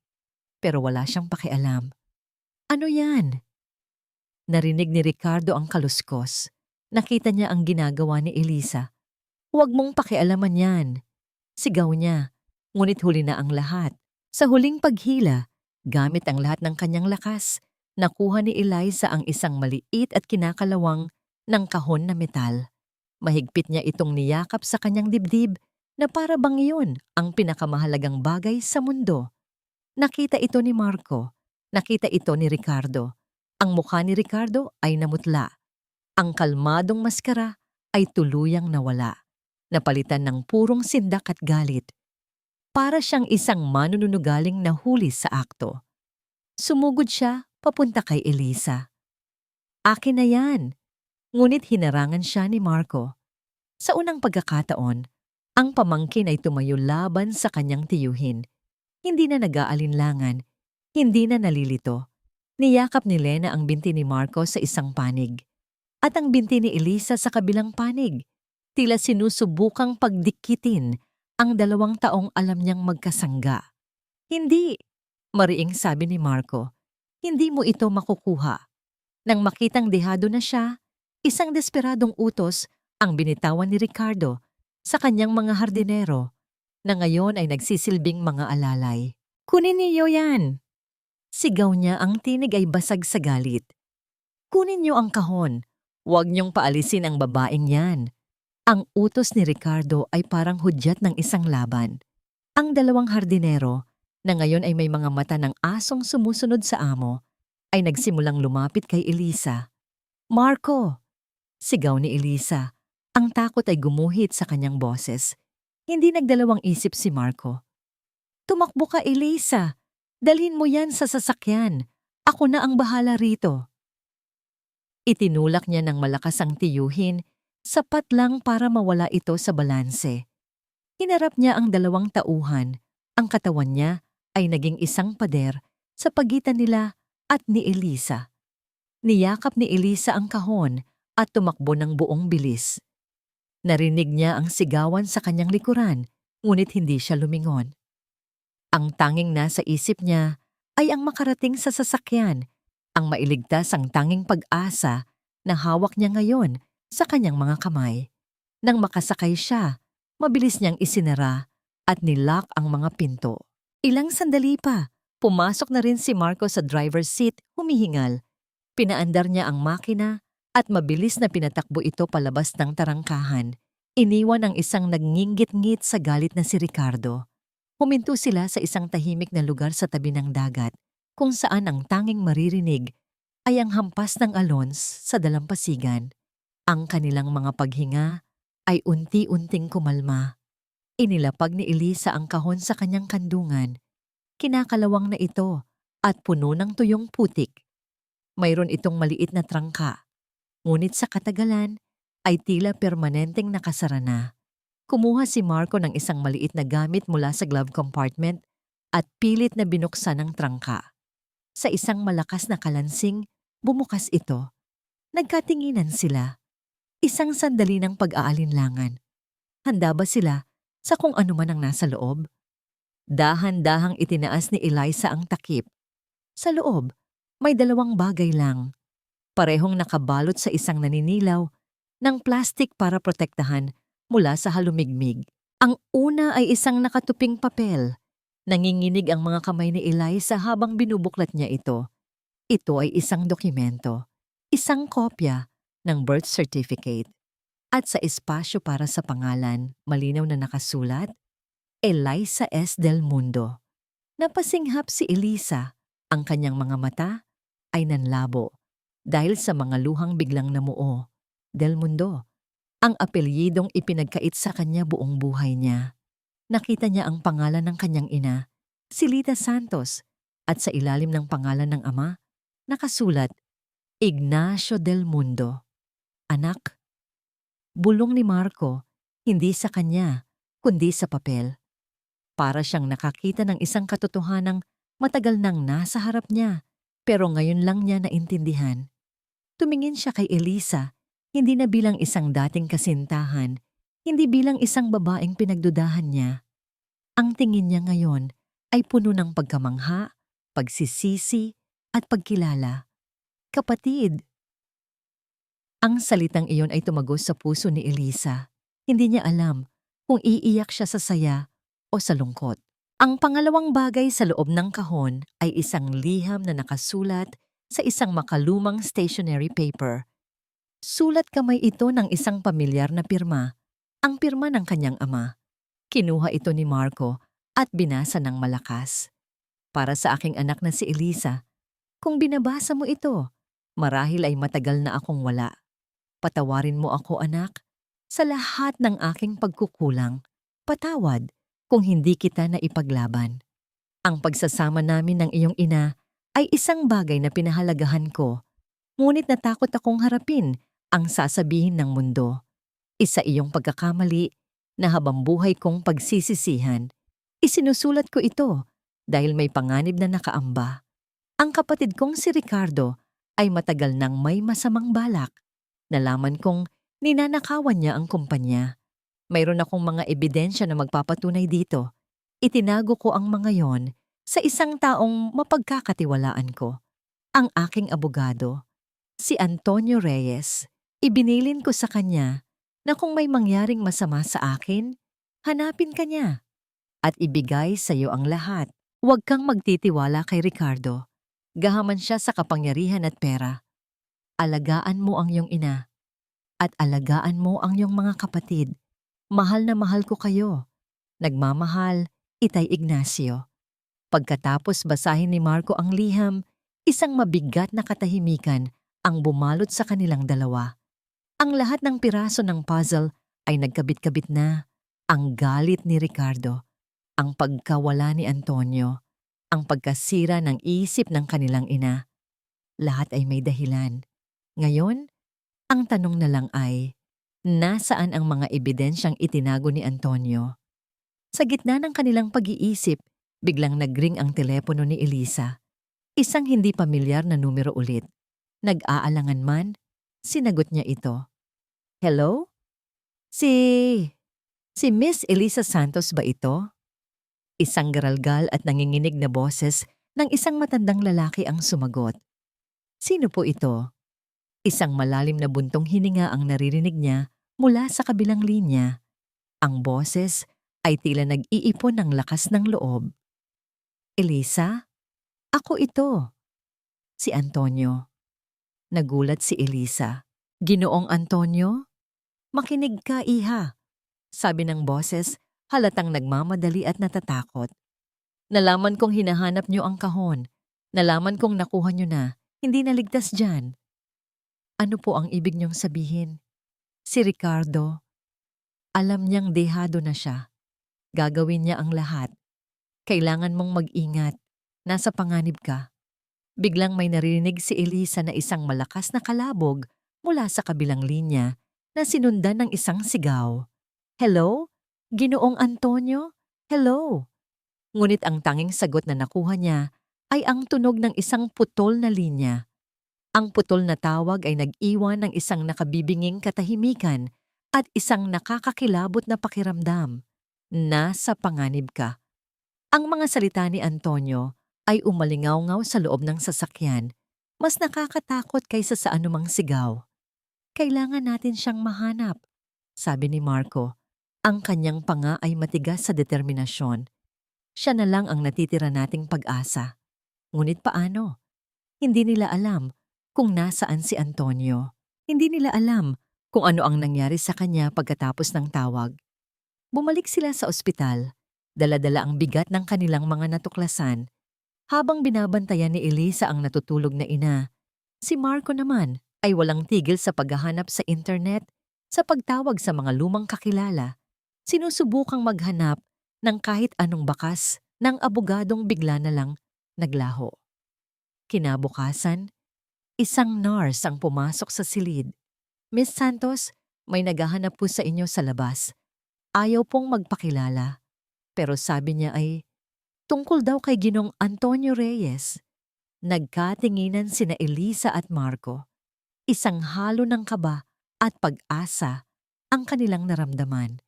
pero wala siyang pakialam. Ano yan? Narinig ni Ricardo ang kaluskos. Nakita niya ang ginagawa ni Elisa. Huwag mong pakialaman yan. Sigaw niya, ngunit huli na ang lahat. Sa huling paghila, gamit ang lahat ng kanyang lakas, nakuha ni Eliza ang isang maliit at kinakalawang ng kahon na metal. Mahigpit niya itong niyakap sa kanyang dibdib na para bang iyon ang pinakamahalagang bagay sa mundo. Nakita ito ni Marco. Nakita ito ni Ricardo. Ang mukha ni Ricardo ay namutla. Ang kalmadong maskara ay tuluyang nawala. Napalitan ng purong sindak at galit. Para siyang isang manununugaling na huli sa akto. Sumugod siya papunta kay Elisa. Akin na yan. Ngunit hinarangan siya ni Marco. Sa unang pagkakataon, ang pamangkin ay tumayo laban sa kanyang tiyuhin. Hindi na nag-aalinlangan, hindi na nalilito. Niyakap ni Lena ang binti ni Marco sa isang panig at ang binti ni Elisa sa kabilang panig. Tila sinusubukang pagdikitin ang 2 taong alam niyang magkasangga. Hindi, mariing sabi ni Marco, hindi mo ito makukuha. Nang makitang dehado na siya, isang desperadong utos ang binitawan ni Ricardo sa kanyang mga hardinero na ngayon ay nagsisilbing mga alalay. Kunin niyo yan! Sigaw niya, ang tinig ay basag sa galit. Kunin niyo ang kahon. Huwag niyong paalisin ang babaeng yan. Ang utos ni Ricardo ay parang hudyat ng isang laban. Ang 2 hardinero, na ngayon ay may mga mata ng asong sumusunod sa amo, ay nagsimulang lumapit kay Elisa. Marco! Sigaw ni Elisa. Ang takot ay gumuhit sa kanyang boses. Hindi nagdalawang isip si Marco. Tumakbo ka, Elisa! Dalhin mo yan sa sasakyan. Ako na ang bahala rito. Itinulak niya ng malakas ang tiyuhin, sapat lang para mawala ito sa balanse. Hinarap niya ang 2 tauhan. Ang katawan niya ay naging isang pader sa pagitan nila at ni Elisa. Niyakap ni Elisa ang kahon at tumakbo ng buong bilis. Narinig niya ang sigawan sa kanyang likuran, ngunit hindi siya lumingon. Ang tanging nasa isip niya ay ang makarating sa sasakyan, ang mailigtas ang tanging pag-asa na hawak niya ngayon sa kanyang mga kamay. Nang makasakay siya, mabilis niyang isinara at nilock ang mga pinto. Ilang sandali pa, pumasok na rin si Marco sa driver's seat, humihingal. Pinaandar niya ang makina at mabilis na pinatakbo ito palabas ng tarangkahan. Iniwan ang isang nagnginggit-ngit sa galit na si Ricardo. Huminto sila sa isang tahimik na lugar sa tabi ng dagat, kung saan ang tanging maririnig ay ang hampas ng alons sa dalampasigan. Ang kanilang mga paghinga ay unti-unting kumalma. Inilapag ni Elisa ang kahon sa kanyang kandungan. Kinakalawang na ito at puno ng tuyong putik. Mayroon itong maliit na trangka, ngunit sa katagalan ay tila permanenteng nakasara na. Kumuha si Marco ng isang maliit na gamit mula sa glove compartment at pilit na binuksan ang trangka. Sa isang malakas na kalansing, bumukas ito. Nagkatinginan sila. Isang sandali ng pag-aalinlangan. Handa ba sila sa kung ano man ang nasa loob? Dahan-dahang itinaas ni Elisa ang takip. Sa loob, may 2 bagay lang. Parehong nakabalot sa isang naninilaw ng plastik para protektahan mula sa halumigmig. Ang una ay isang nakatuping papel. Nanginginig ang mga kamay ni Elisa habang binubuklat niya ito. Ito ay isang dokumento, isang kopya ng birth certificate. At sa espasyo para sa pangalan, malinaw na nakasulat, Elisa S. Del Mundo. Napasinghap si Elisa. Ang kanyang mga mata ay nanlabo dahil sa mga luhang biglang namuo. Del Mundo, ang apelyidong ipinagkait sa kanya buong buhay niya. Nakita niya ang pangalan ng kanyang ina, si Lita Santos, at sa ilalim ng pangalan ng ama, nakasulat, Ignacio Del Mundo. Anak, bulong ni Marco, hindi sa kanya, kundi sa papel. Para siyang nakakita ng isang katotohanang matagal nang nasa harap niya, pero ngayon lang niya naintindihan. Tumingin siya kay Elisa, hindi na bilang isang dating kasintahan, hindi bilang isang babaeng pinagdudahan niya. Ang tingin niya ngayon ay puno ng pagkamangha, pagsisisi, at pagkilala. Kapatid. Ang salitang iyon ay tumagos sa puso ni Elisa. Hindi niya alam kung iiyak siya sa saya o sa lungkot. Ang pangalawang bagay sa loob ng kahon ay isang liham na nakasulat sa isang makalumang stationery paper. Sulat kamay ito ng isang pamilyar na pirma, ang pirma ng kanyang ama. Kinuha ito ni Marco at binasa ng malakas. Para sa aking anak na si Elisa, kung binabasa mo ito, marahil ay matagal na akong wala. Patawarin mo ako, anak, sa lahat ng aking pagkukulang. Patawad kung hindi kita na ipaglaban. Ang pagsasama namin ng iyong ina ay isang bagay na pinahalagahan ko, ngunit natakot akong harapin Ang sasabihin ng mundo, isa iyong pagkakamali na habang buhay kong pagsisisihan. Isinusulat ko ito dahil may panganib na nakaamba. Ang kapatid kong si Ricardo ay matagal nang may masamang balak. Nalaman kong ninanakawan niya ang kumpanya. Mayroon akong mga ebidensya na magpapatunay dito. Itinago ko ang mga yon sa isang taong mapagkakatiwalaan ko. Ang aking abogado, si Antonio Reyes. Ibinilin ko sa kanya na kung may mangyaring masama sa akin, hanapin ka niya at ibigay sa iyo ang lahat. Huwag kang magtitiwala kay Ricardo. Gahaman siya sa kapangyarihan at pera. Alagaan mo ang iyong ina at alagaan mo ang iyong mga kapatid. Mahal na mahal ko kayo. Nagmamahal, Itay Ignacio. Pagkatapos basahin ni Marco ang liham, isang mabigat na katahimikan ang bumalot sa kanilang dalawa. Ang lahat ng piraso ng puzzle ay nagkabit-kabit na. Ang galit ni Ricardo, ang pagkawala ni Antonio, ang pagkasira ng isip ng kanilang ina. Lahat ay may dahilan. Ngayon, ang tanong na lang ay, nasaan ang mga ebidensyang itinago ni Antonio? Sa gitna ng kanilang pag-iisip, biglang nagring ang telepono ni Elisa. Isang hindi pamilyar na numero ulit. Nag-aalangan man, sinagot niya ito. Hello? Si Miss Elisa Santos ba ito? Isang garalgal at nanginginig na boses ng isang matandang lalaki ang sumagot. Sino po ito? Isang malalim na buntong hininga ang naririnig niya mula sa kabilang linya. Ang boses ay tila nag-iipon ng lakas ng loob. Elisa? Ako ito. Si Antonio. Nagulat si Elisa. Ginoong Antonio? Makinig ka, iha. Sabi ng boses, halatang nagmamadali at natatakot. Nalaman kong hinahanap niyo ang kahon. Nalaman kong nakuha niyo na. Hindi naligtas dyan. Ano po ang ibig niyong sabihin? Si Ricardo, alam niyang dehado na siya. Gagawin niya ang lahat. Kailangan mong mag-ingat. Nasa panganib ka. Biglang may naririnig si Elisa na isang malakas na kalabog mula sa kabilang linya na sinundan ng isang sigaw. Hello? Ginoong Antonio? Hello? Ngunit ang tanging sagot na nakuha niya ay ang tunog ng isang putol na linya. Ang putol na tawag ay nag-iwan ng isang nakabibinging katahimikan at isang nakakakilabot na pakiramdam. Nasa panganib ka. Ang mga salita ni Antonio ay umalingaw-ngaw sa loob ng sasakyan. Mas nakakatakot kaysa sa anumang sigaw. Kailangan natin siyang mahanap, sabi ni Marco. Ang kanyang panga ay matigas sa determinasyon. Siya na lang ang natitira nating pag-asa. Ngunit paano? Hindi nila alam kung nasaan si Antonio. Hindi nila alam kung ano ang nangyari sa kanya pagkatapos ng tawag. Bumalik sila sa ospital. Dala-dala ang bigat ng kanilang mga natuklasan. Habang binabantayan ni Elisa ang natutulog na ina, si Marco naman ay walang tigil sa paghahanap sa internet, sa pagtawag sa mga lumang kakilala. Sinusubukang maghanap ng kahit anong bakas ng abogadong bigla na lang naglaho. Kinabukasan, isang nurse ang pumasok sa silid. Miss Santos, may naghahanap po sa inyo sa labas. Ayaw pong magpakilala. Pero sabi niya ay, tungkol daw kay Ginong Antonio Reyes. Nagkatinginan sina Elisa at Marco. Isang halo ng kaba at pag-asa ang kanilang naramdaman.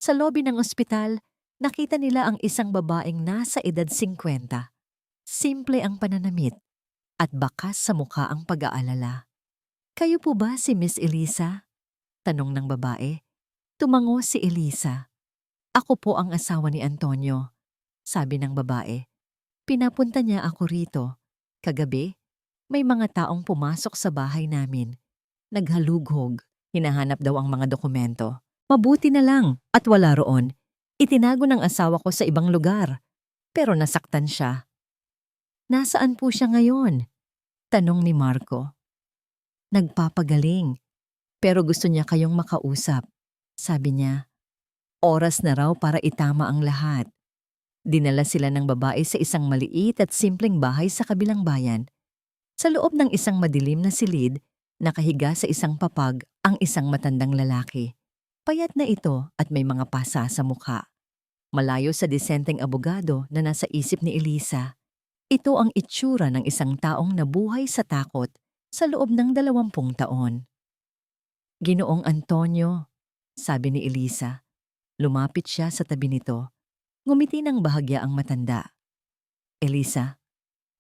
Sa lobi ng ospital, nakita nila ang isang babaeng nasa edad 50. Simple ang pananamit at bakas sa mukha ang pag-aalala. Kayo po ba si Miss Elisa? Tanong ng babae. Tumango si Elisa. Ako po ang asawa ni Antonio, sabi ng babae. Pinapunta niya ako rito. Kagabi, may mga taong pumasok sa bahay namin. Naghalughog, hinahanap daw ang mga dokumento. Mabuti na lang at wala roon. Itinago ng asawa ko sa ibang lugar. Pero nasaktan siya. Nasaan po siya ngayon? Tanong ni Marco. Nagpapagaling. Pero gusto niya kayong makausap. Sabi niya, oras na raw para itama ang lahat. Dinala sila ng babae sa isang maliit at simpleng bahay sa kabilang bayan. Sa loob ng isang madilim na silid, Nakahiga sa isang papag ang isang matandang lalaki. Payat na ito at may mga pasa sa mukha. Malayo sa disenteng abogado na nasa isip ni Elisa. Ito ang itsura ng isang taong nabuhay sa takot sa loob ng 20 taon. Ginoong Antonio, sabi ni Elisa. Lumapit siya sa tabi nito. Ngumiti ng bahagya ang matanda. Elisa,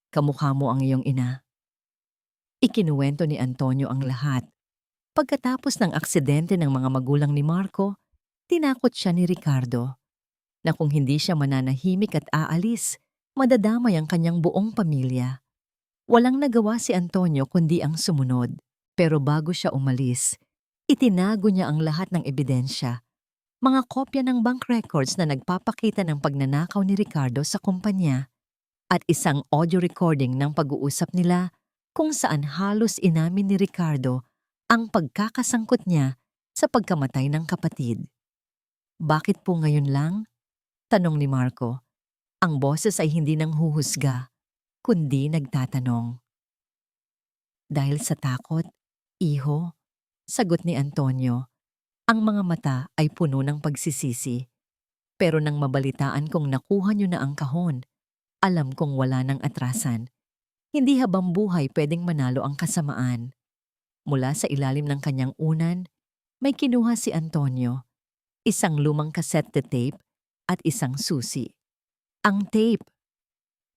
kamukha mo ang iyong ina. Ikinuwento ni Antonio ang lahat. Pagkatapos ng aksidente ng mga magulang ni Marco, tinakot siya ni Ricardo na kung hindi siya mananahimik at aalis, madadamay ang kanyang buong pamilya. Walang nagawa si Antonio kundi ang sumunod. Pero bago siya umalis, itinago niya ang lahat ng ebidensya. Mga kopya ng bank records na nagpapakita ng pagnanakaw ni Ricardo sa kumpanya at isang audio recording ng pag-uusap nila kung saan halos inamin ni Ricardo ang pagkakasangkot niya sa pagkamatay ng kapatid. Bakit po ngayon lang? Tanong ni Marco. Ang boses ay hindi nang huhusga, kundi nagtatanong. Dahil sa takot, iho, sagot ni Antonio. Ang mga mata ay puno ng pagsisisi. Pero nang mabalitaan kong nakuha niyo na ang kahon, alam kong wala nang atrasan. Hindi habang buhay pwedeng manalo ang kasamaan. Mula sa ilalim ng kanyang unan, may kinuha si Antonio. Isang lumang cassette tape at isang susi. Ang tape,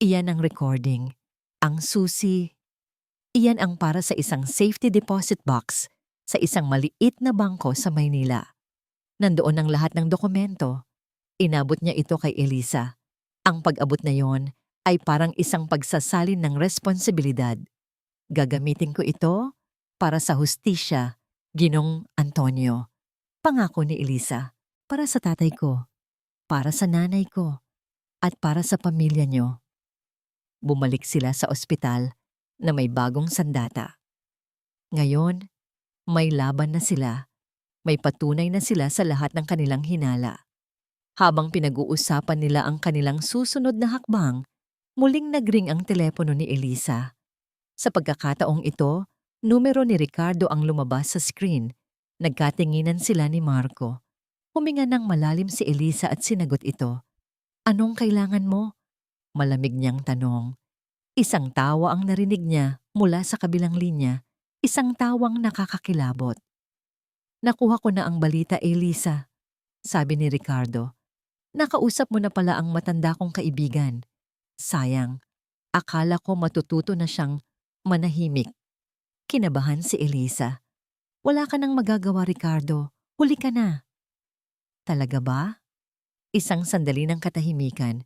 iyan ang recording. Ang susi, iyan ang para sa isang safety deposit box sa isang maliit na bangko sa Maynila. Nandoon ang lahat ng dokumento. Inabot niya ito kay Elisa. Ang pag-abot na yon ay parang isang pagsasalin ng responsibilidad. Gagamitin ko ito para sa hustisya, Ginong Antonio. Pangako ni Elisa, para sa tatay ko, para sa nanay ko, at para sa pamilya niyo. Bumalik sila sa ospital na may bagong sandata. Ngayon, may laban na sila. May patunay na sila sa lahat ng kanilang hinala. Habang pinag-uusapan nila ang kanilang susunod na hakbang, muling nagring ang telepono ni Elisa. Sa pagkakataong ito, numero ni Ricardo ang lumabas sa screen. Nagkatinginan sila ni Marco. Huminga ng malalim si Elisa at sinagot ito. Anong kailangan mo? Malamig niyang tanong. Isang tawa ang narinig niya mula sa kabilang linya, isang tawang nakakakilabot. Nakuha ko na ang balita, Elisa, sabi ni Ricardo. Nakausap mo na pala ang matanda kong kaibigan. Sayang, akala ko matututo na siyang manahimik. Kinabahan si Elisa. Wala ka nang magagawa, Ricardo. Huli ka na. Talaga ba? Isang sandali ng katahimikan.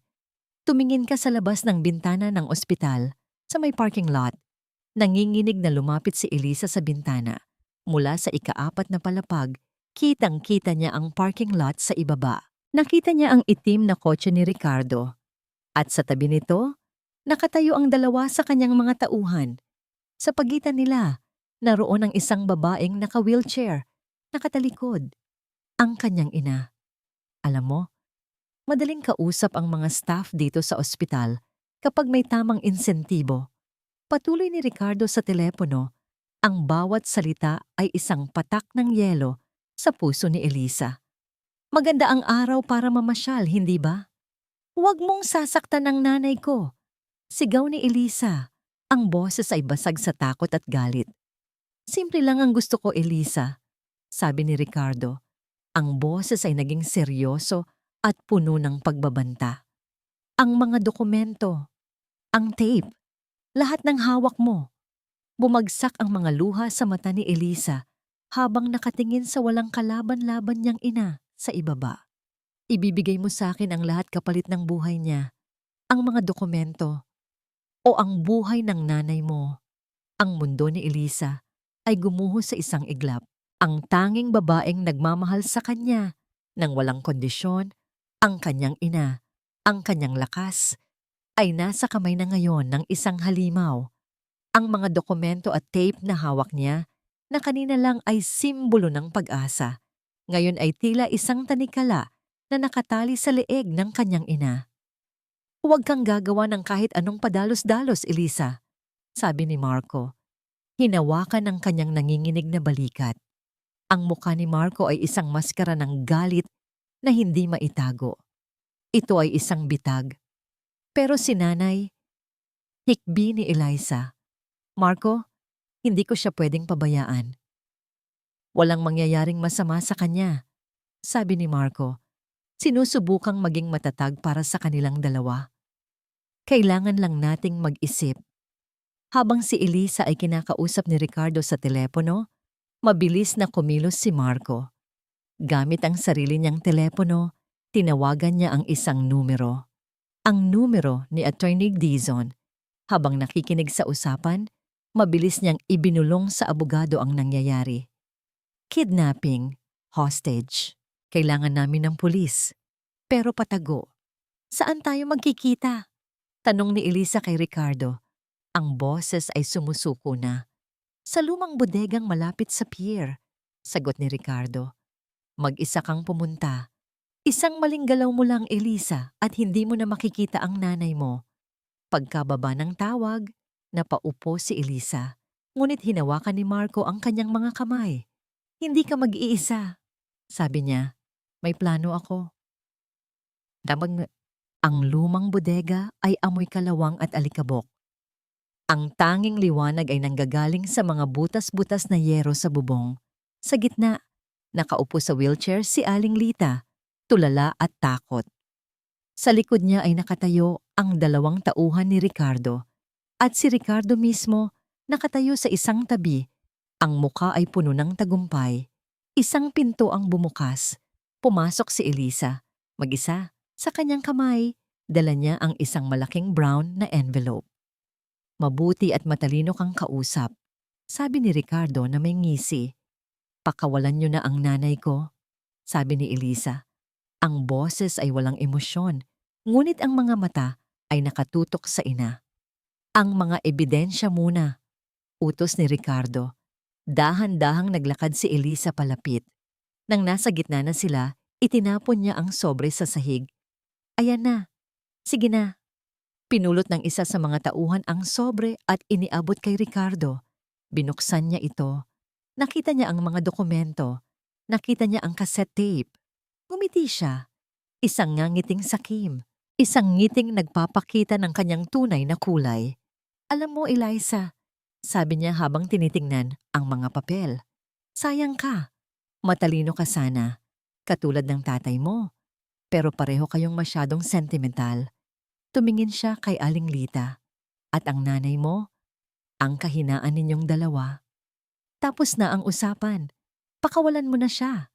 Tumingin ka sa labas ng bintana ng ospital sa may parking lot. Nanginginig na lumapit si Elisa sa bintana. Mula sa ika-4 na palapag, kitang-kita niya ang parking lot sa ibaba. Nakita niya ang itim na kotse ni Ricardo. At sa tabi nito, nakatayo ang dalawa sa kanyang mga tauhan. Sa pagitan nila, naroon ang isang babaeng naka-wheelchair, nakatalikod. Ang kanyang ina. Alam mo, madaling kausap ang mga staff dito sa ospital kapag may tamang insentibo. Patuloy ni Ricardo sa telepono, ang bawat salita ay isang patak ng yelo sa puso ni Elisa. Maganda ang araw para mamasyal, hindi ba? Huwag mong sasaktan ang nanay ko. Sigaw ni Elisa. Ang boses ay basag sa takot at galit. Simple lang ang gusto ko, Elisa, sabi ni Ricardo. Ang boses ay naging seryoso at puno ng pagbabanta. Ang mga dokumento, ang tape, lahat ng hawak mo. Bumagsak ang mga luha sa mata ni Elisa habang nakatingin sa walang kalaban-laban niyang ina sa ibaba. Ibibigay mo sa akin ang lahat kapalit ng buhay niya, ang mga dokumento, o ang buhay ng nanay mo. Ang mundo ni Elisa ay gumuho sa isang iglap. Ang tanging babaeng nagmamahal sa kanya nang walang kondisyon, ang kanyang ina, ang kanyang lakas, ay nasa kamay na ngayon ng isang halimaw. Ang mga dokumento at tape na hawak niya na kanina lang ay simbolo ng pag-asa, ngayon ay tila isang tanikala na nakatali sa leeg ng kanyang ina. Huwag kang gagawa ng kahit anong padalos-dalos, Elisa, sabi ni Marco. Hinawakan ng kanyang nanginginig na balikat. Ang mukha ni Marco ay isang maskara ng galit na hindi maitago. Ito ay isang bitag. Pero si nanay, hikbi ni Eliza. Marco, hindi ko siya pwedeng pabayaan. Walang mangyayaring masama sa kanya, sabi ni Marco. Sinusubukang maging matatag para sa kanilang dalawa. Kailangan lang nating mag-isip. Habang si Elisa ay kinakausap ni Ricardo sa telepono, mabilis na kumilos si Marco. Gamit ang sarili niyang telepono, tinawagan niya ang isang numero. Ang numero ni Attorney Dizon. Habang nakikinig sa usapan, mabilis niyang ibinulong sa abogado ang nangyayari. Kidnapping, hostage. Kailangan namin ng pulis. Pero patago. Saan tayo magkikita? Tanong ni Elisa kay Ricardo. Ang boses ay sumusuko na. Sa lumang bodegang malapit sa pier, sagot ni Ricardo. Mag-isa kang pumunta. Isang maling galaw mo lang, Elisa, at hindi mo na makikita ang nanay mo. Pagkababa ng tawag, napaupo si Elisa. Ngunit hinawakan ni Marco ang kanyang mga kamay. Hindi ka mag-iisa, sabi niya. May plano ako. Ang lumang bodega ay amoy kalawang at alikabok. Ang tanging liwanag ay nanggagaling sa mga butas-butas na yero sa bubong. Sa gitna, nakaupo sa wheelchair si Aling Lita, tulala at takot. Sa likod niya ay nakatayo ang 2 tauhan ni Ricardo. At si Ricardo mismo nakatayo sa isang tabi. Ang muka ay puno ng tagumpay. Isang pinto ang bumukas. Pumasok si Elisa. Mag-isa, sa kanyang kamay, dala niya ang isang malaking brown na envelope. Mabuti at matalino kang kausap, sabi ni Ricardo na may ngisi. Pakawalan niyo na ang nanay ko, sabi ni Elisa. Ang boses ay walang emosyon, ngunit ang mga mata ay nakatutok sa ina. Ang mga ebidensya muna, utos ni Ricardo. Dahan-dahang naglakad si Elisa palapit. Nang nasa gitna na sila, itinapon niya ang sobre sa sahig. Ayan na. Sige na. Pinulot ng isa sa mga tauhan ang sobre at iniabot kay Ricardo. Binuksan niya ito. Nakita niya ang mga dokumento. Nakita niya ang cassette tape. Ngumiti siya. Isang ngangiting sakim. Isang ngiting nagpapakita ng kanyang tunay na kulay. Alam mo, Eliza, sabi niya habang tinitingnan ang mga papel. Sayang ka. Matalino ka sana. Katulad ng tatay mo. Pero pareho kayong masyadong sentimental. Tumingin siya kay Aling Lita. At ang nanay mo, ang kahinaan ninyong dalawa. Tapos na ang usapan. Pakawalan mo na siya.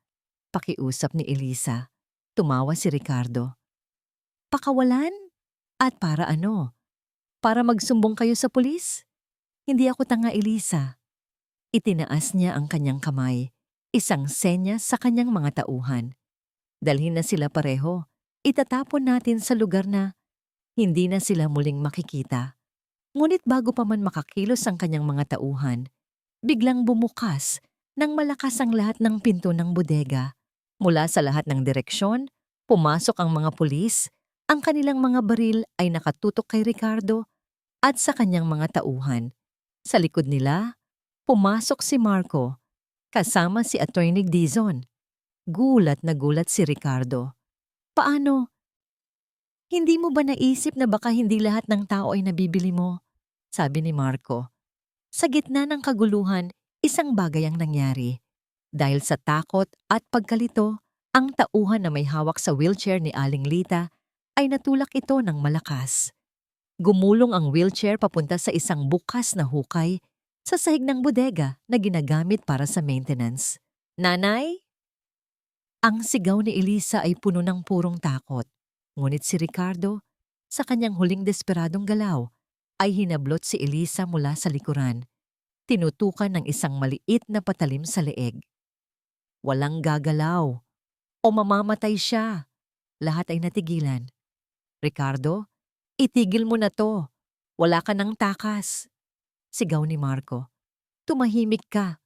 Pakiusap ni Elisa. Tumawa si Ricardo. Pakawalan? At para ano? Para magsumbong kayo sa pulis? Hindi ako tanga, Elisa. Itinaas niya ang kanyang kamay. Isang senya sa kanyang mga tauhan. Dalhin na sila pareho. Itatapon natin sa lugar na hindi na sila muling makikita. Ngunit bago pa man makakilos ang kanyang mga tauhan, biglang bumukas nang malakas ang lahat ng pinto ng bodega. Mula sa lahat ng direksyon, pumasok ang mga pulis. Ang kanilang mga baril ay nakatutok kay Ricardo at sa kanyang mga tauhan. Sa likod nila, pumasok si Marco, kasama si Attorney Dizon. Gulat na gulat si Ricardo. Paano? Hindi mo ba naisip na baka hindi lahat ng tao ay nabibili mo? Sabi ni Marco. Sa gitna ng kaguluhan, isang bagay ang nangyari. Dahil sa takot at pagkalito, ang tauhan na may hawak sa wheelchair ni Aling Lita ay natulak ito ng malakas. Gumulong ang wheelchair papunta sa isang bukas na hukay sa sahig ng bodega na ginagamit para sa maintenance. Nanay? Ang sigaw ni Elisa ay puno ng purong takot. Ngunit si Ricardo, sa kanyang huling desperadong galaw, ay hinablot si Elisa mula sa likuran. Tinutukan ng isang maliit na patalim sa leeg. Walang gagalaw o mamamatay siya. Lahat ay natigilan. Ricardo, itigil mo na to. Wala ka ng takas. Sigaw ni Marco. Tumahimik ka.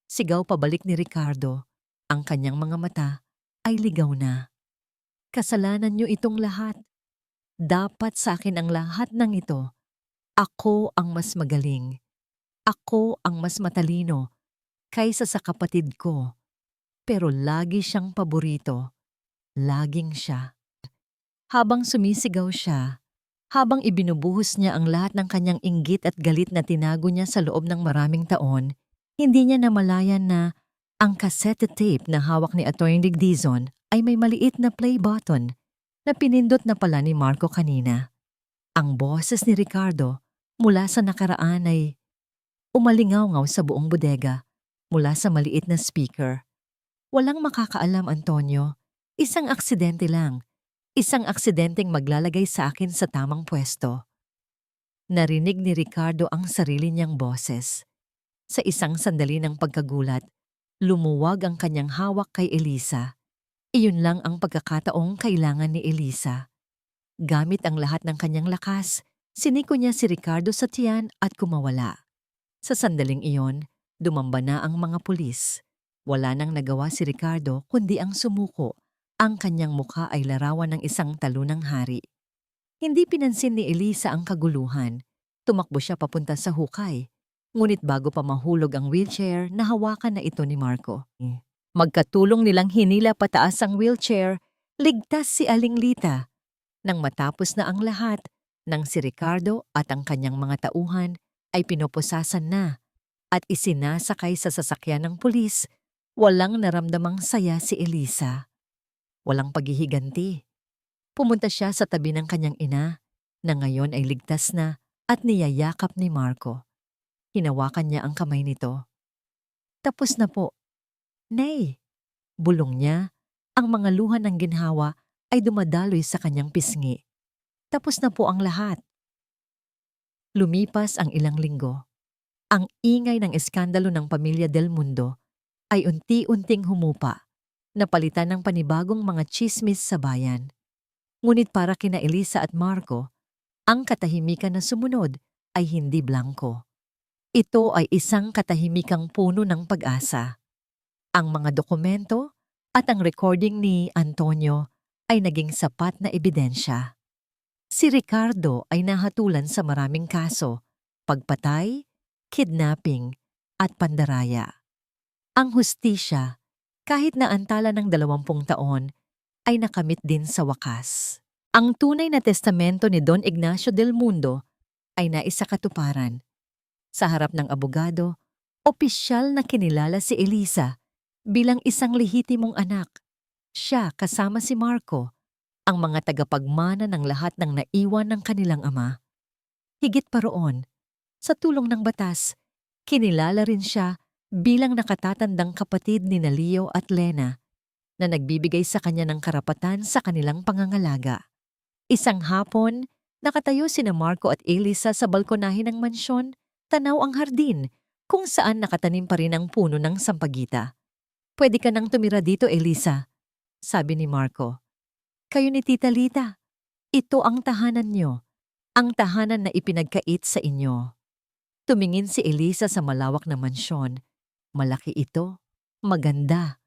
Sigaw pabalik ni Ricardo. Ang kanyang mga mata ay ligaw na. Kasalanan niyo itong lahat. Dapat sa akin ang lahat ng ito. Ako ang mas magaling. Ako ang mas matalino kaysa sa kapatid ko, pero lagi siyang paborito. Laging siya. Habang sumisigaw siya, habang ibinubuhos niya ang lahat ng kanyang inggit at galit na tinago niya sa loob ng maraming taon, hindi niya namalayan na ang cassette tape na hawak ni Atty. Dizon ay may maliit na play button na pinindot na pala ni Marco kanina. Ang boses ni Ricardo mula sa nakaraan ay umalingaw-ngaw sa buong bodega mula sa maliit na speaker. Walang makakaalam, Antonio. Isang aksidente lang. Isang aksidenteng maglalagay sa akin sa tamang pwesto. Narinig ni Ricardo ang sarili niyang boses. Sa isang sandali ng pagkagulat, lumuwag ang kanyang hawak kay Elisa. Iyon lang ang pagkakataong kailangan ni Elisa. Gamit ang lahat ng kanyang lakas, siniko niya si Ricardo sa tiyan at kumawala. Sa sandaling iyon, dumamba na ang mga pulis. Wala nang nagawa si Ricardo kundi ang sumuko. Ang kanyang mukha ay larawan ng isang talunang hari. Hindi pinansin ni Elisa ang kaguluhan. Tumakbo siya papunta sa hukay. Ngunit bago pa mahulog ang wheelchair, nahawakan na ito ni Marco. Magkatulong nilang hinila pataas ang wheelchair, ligtas si Aling Lita. Nang matapos na ang lahat, nang si Ricardo at ang kanyang mga tauhan ay pinoposasan na at isinasakay sa sasakyan ng pulis, walang naramdamang saya si Elisa. Walang paghihiganti. Pumunta siya sa tabi ng kanyang ina na ngayon ay ligtas na at niyayakap ni Marco. Hinawakan niya ang kamay nito. Tapos na po. Nay, bulong niya. Ang mga luha ng ginhawa ay dumadaloy sa kanyang pisngi. Tapos na po ang lahat. Lumipas ang ilang linggo. Ang ingay ng eskandalo ng pamilya Del Mundo ay unti-unting humupa. Napalitan ng panibagong mga tsismis sa bayan. Ngunit para kina Elisa at Marco, ang katahimikan na sumunod ay hindi blanko. Ito ay isang katahimikang puno ng pag-asa. Ang mga dokumento at ang recording ni Antonio ay naging sapat na ebidensya. Si Ricardo ay nahatulan sa maraming kaso, pagpatay, kidnapping at pandaraya. Ang hustisya, kahit na antala ng 20 taon, ay nakamit din sa wakas. Ang tunay na testamento ni Don Ignacio del Mundo ay naisakatuparan. Sa harap ng abogado, opisyal na kinilala si Elisa bilang isang lehitimong anak. Siya kasama si Marco, ang mga tagapagmana ng lahat ng naiwan ng kanilang ama. Higit pa roon, sa tulong ng batas, kinilala rin siya bilang nakatatandang kapatid ni Leo at Lena na nagbibigay sa kanya ng karapatan sa kanilang pangangalaga. Isang hapon, nakatayo sina Marco at Elisa sa balkonahe ng mansyon, tanaw ang hardin kung saan nakatanim pa rin ang puno ng sampagita. Pwede ka nang tumira dito, Elisa, sabi ni Marco. Kayo ni Tita Lita, ito ang tahanan nyo, ang tahanan na ipinagkait sa inyo. Tumingin si Elisa sa malawak na mansyon. Malaki ito, maganda,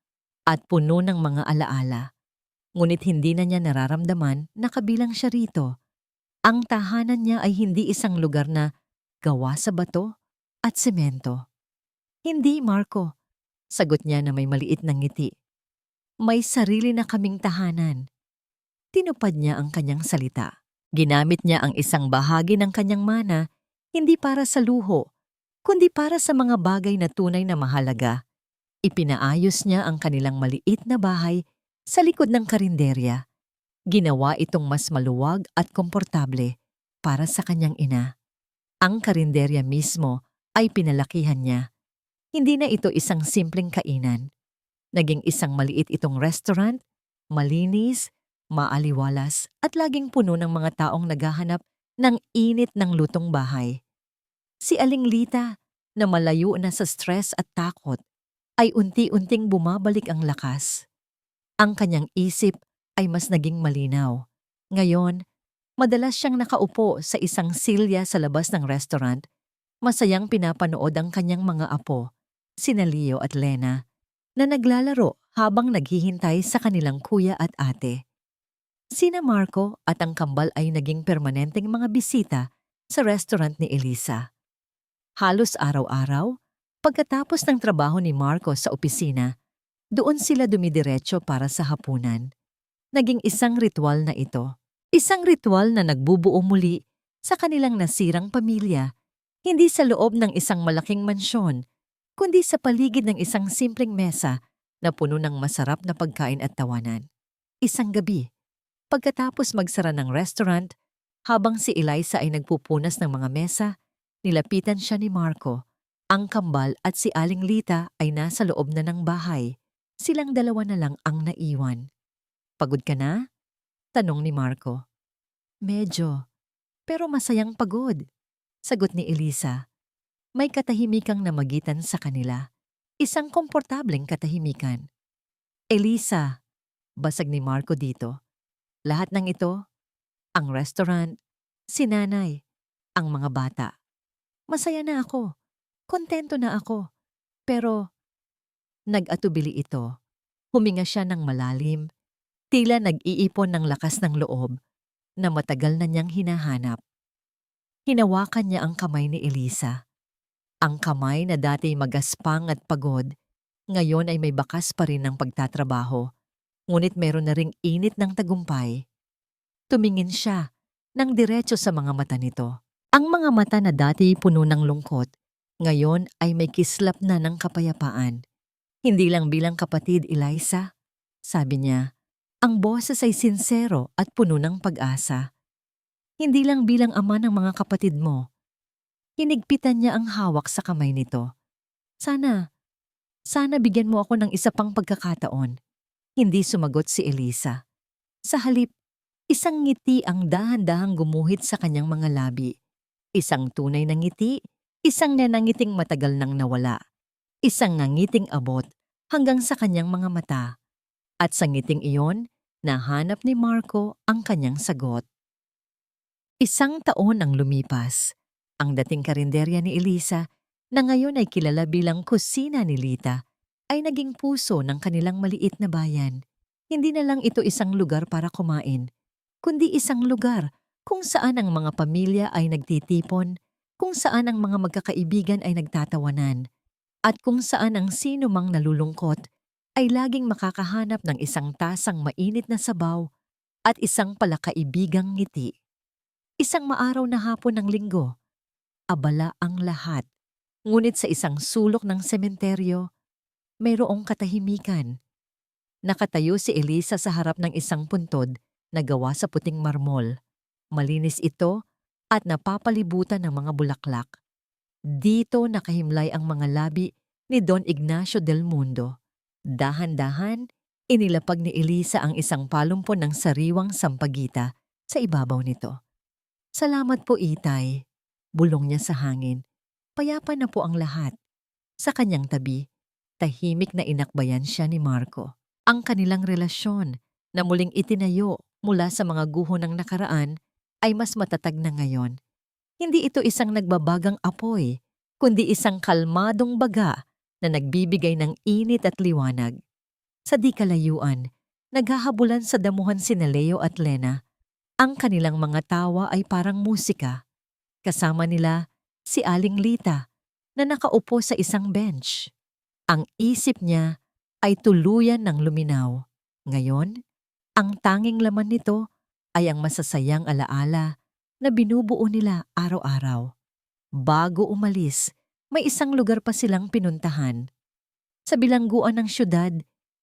at puno ng mga alaala. Ngunit hindi na niya nararamdaman na kabilang siya rito. Ang tahanan niya ay hindi isang lugar na gawa sa bato at semento. Hindi, Marco, sagot niya na may maliit na ngiti. May sarili na kaming tahanan. Tinupad niya ang kanyang salita. Ginamit niya ang isang bahagi ng kanyang mana, hindi para sa luho, kundi para sa mga bagay na tunay na mahalaga. Ipinaayos niya ang kanilang maliit na bahay sa likod ng karinderya. Ginawa itong mas maluwag at komportable para sa kanyang ina. Ang karinderya mismo ay pinalakihan niya. Hindi na ito isang simpleng kainan. Naging isang maliit itong restaurant, malinis, maaliwalas at laging puno ng mga taong naghahanap ng init ng lutong bahay. Si Aling Lita, na malayo na sa stress at takot, ay unti-unting bumabalik ang lakas. Ang kanyang isip ay mas naging malinaw. Ngayon, madalas siyang nakaupo sa isang silya sa labas ng restaurant, masayang pinapanood ang kanyang mga apo, sina Leo at Lena, na naglalaro habang naghihintay sa kanilang kuya at ate. Sina Marco at ang kambal ay naging permanenteng mga bisita sa restaurant ni Elisa. Halos araw-araw, pagkatapos ng trabaho ni Marco sa opisina, doon sila dumidiretso para sa hapunan. Naging isang ritual na ito. Isang ritual na nagbubuo muli sa kanilang nasirang pamilya, hindi sa loob ng isang malaking mansyon, kundi sa paligid ng isang simpleng mesa na puno ng masarap na pagkain at tawanan. Isang gabi, pagkatapos magsara ng restaurant, habang si Eliza ay nagpupunas ng mga mesa, nilapitan siya ni Marco. Ang kambal at si Aling Lita ay nasa loob na ng bahay. Silang dalawa na lang ang naiwan. "Pagod ka na?" tanong ni Marco. "Medyo, pero masayang pagod," sagot ni Eliza. May katahimikang namagitan sa kanila. Isang komportableng katahimikan. "Eliza," basag ni Marco dito. "Lahat ng ito, ang restaurant, si nanay, ang mga bata. Masaya na ako. Kontento na ako. Pero," nag-atubili ito. Huminga siya ng malalim, tila nag-iipon ng lakas ng loob na matagal na niyang hinahanap. Hinawakan niya ang kamay ni Eliza. Ang kamay na dati magaspang at pagod, ngayon ay may bakas pa rin ng pagtatrabaho, ngunit meron na ring init ng tagumpay. Tumingin siya ng diretso sa mga mata nito. Ang mga mata na dati puno ng lungkot, ngayon ay may kislap na ng kapayapaan. "Hindi lang bilang kapatid, Eliza," sabi niya. Ang boses ay sinsero at puno ng pag-asa. "Hindi lang bilang ama ng mga kapatid mo." Hinigpitan niya ang hawak sa kamay nito. Sana bigyan mo ako ng isa pang pagkakataon." Hindi sumagot si Eliza. Sa halip, isang ngiti ang dahan-dahang gumuhit sa kanyang mga labi. Isang tunay na ngiti, isang nanangiting matagal nang nawala. Isang nangiting abot hanggang sa kanyang mga mata. At sa ngiting iyon, nahanap ni Marco ang kanyang sagot. 1 taon ang lumipas. Ang dating karinderya ni Eliza, na ngayon ay kilala bilang kusina ni Lita, ay naging puso ng kanilang maliit na bayan. Hindi na lang ito isang lugar para kumain, kundi isang lugar kung saan ang mga pamilya ay nagtitipon, kung saan ang mga magkakaibigan ay nagtatawanan, at kung saan ang sino mang nalulungkot ay laging makakahanap ng isang tasang mainit na sabaw at isang palakaibigang ngiti. Isang maaraw na hapon ng linggo, abala ang lahat. Ngunit sa isang sulok ng sementeryo, mayroong katahimikan. Nakatayo si Eliza sa harap ng isang puntod na gawa sa puting marmol. Malinis ito at napapalibutan ng mga bulaklak. Dito nakahimlay ang mga labi ni Don Ignacio del Mundo. Dahan-dahan, inilapag ni Eliza ang isang palumpon ng sariwang sampagita sa ibabaw nito. "Salamat po, Itay," bulong niya sa hangin. Payapa na po ang lahat. Sa kanyang tabi, tahimik na inakbayan siya ni Marco. Ang kanilang relasyon na muling itinayo mula sa mga guho ng nakaraan ay mas matatag na ngayon. Hindi ito isang nagbabagang apoy, kundi isang kalmadong baga na nagbibigay ng init at liwanag. Sa di kalayuan, naghahabulan sa damuhan sina Leo at Lena. Ang kanilang mga tawa ay parang musika. Kasama nila si Aling Lita na nakaupo sa isang bench. Ang isip niya ay tuluyan ng luminaw. Ngayon, ang tanging laman nito ay ang masasayang alaala na binubuo nila araw-araw. Bago umalis, may isang lugar pa silang pinuntahan. Sa bilangguan ng syudad,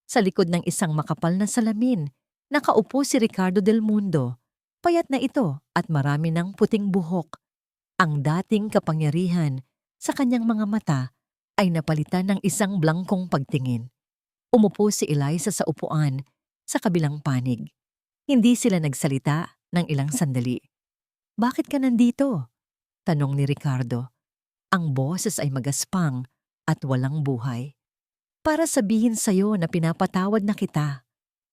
sa likod ng isang makapal na salamin, nakaupo si Ricardo del Mundo. Payat na ito at marami ng puting buhok. Ang dating kapangyarihan sa kanyang mga mata ay napalitan ng isang blangkong pagtingin. Umupo si Eliza sa upuan sa kabilang panig. Hindi sila nagsalita ng ilang sandali. "Bakit ka nandito?" tanong ni Ricardo. Ang boses ay magaspang at walang buhay. "Para sabihin sa'yo na pinapatawad na kita,"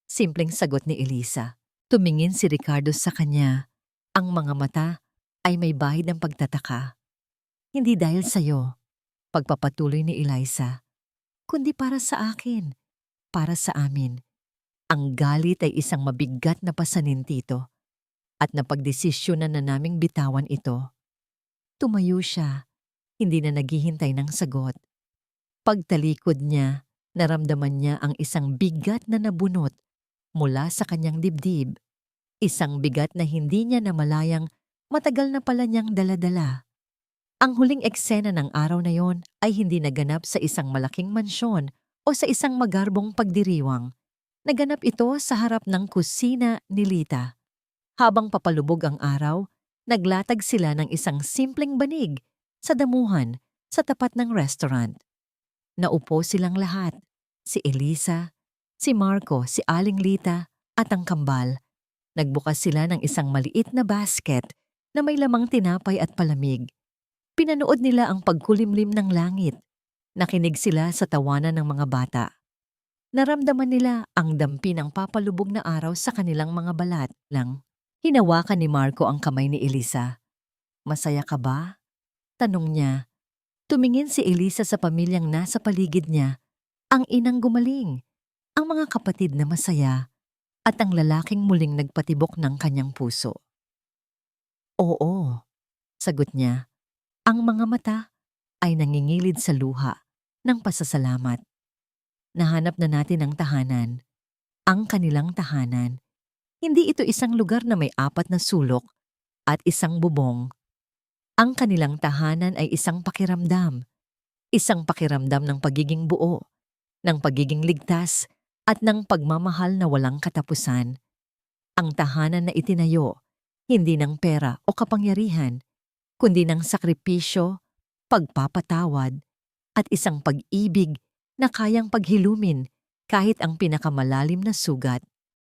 simpleng sagot ni Eliza. Tumingin si Ricardo sa kanya. Ang mga mata ay may bahid ng pagtataka. "Hindi dahil sa'yo," pagpapatuloy ni Eliza, "kundi para sa akin, para sa amin. Ang galit ay isang mabigat na pasanin, Tito, at napagdesisyonan na naming bitawan ito." Tumayo siya, hindi na naghihintay ng sagot. Pagtalikod niya, naramdaman niya ang isang bigat na nabunot mula sa kanyang dibdib. Isang bigat na hindi niya namalayang matagal na pala niyang daladala. Ang huling eksena ng araw na yon ay hindi naganap sa isang malaking mansyon o sa isang magarbong pagdiriwang. Naganap ito sa harap ng kusina ni Lita. Habang papalubog ang araw, naglatag sila ng isang simpleng banig sa damuhan sa tapat ng restaurant. Naupo silang lahat, si Elisa, si Marco, si Aling Lita at ang kambal. Nagbukas sila ng isang maliit na basket na may lamang tinapay at palamig. Pinanood nila ang pagkulimlim ng langit. Nakinig sila sa tawanan ng mga bata. Naramdaman nila ang dampi ng papalubog na araw sa kanilang mga balat lang. Hinawakan ni Marco ang kamay ni Elisa. "Masaya ka ba?" tanong niya. Tumingin si Elisa sa pamilyang nasa paligid niya. Ang inang gumaling, ang mga kapatid na masaya, at ang lalaking muling nagpatibok ng kanyang puso. "Oo," sagot niya. Ang mga mata ay nangingilid sa luha ng pasasalamat. Nahanap na natin ang tahanan. Ang kanilang tahanan. Hindi ito isang lugar na may 4 na sulok at isang bubong. Ang kanilang tahanan ay isang pakiramdam. Isang pakiramdam ng pagiging buo, ng pagiging ligtas, at ng pagmamahal na walang katapusan. Ang tahanan na itinayo, hindi ng pera o kapangyarihan, kundi ng sakripisyo, pagpapatawad, at isang pag-ibig na kayang paghilumin kahit ang pinakamalalim na sugat.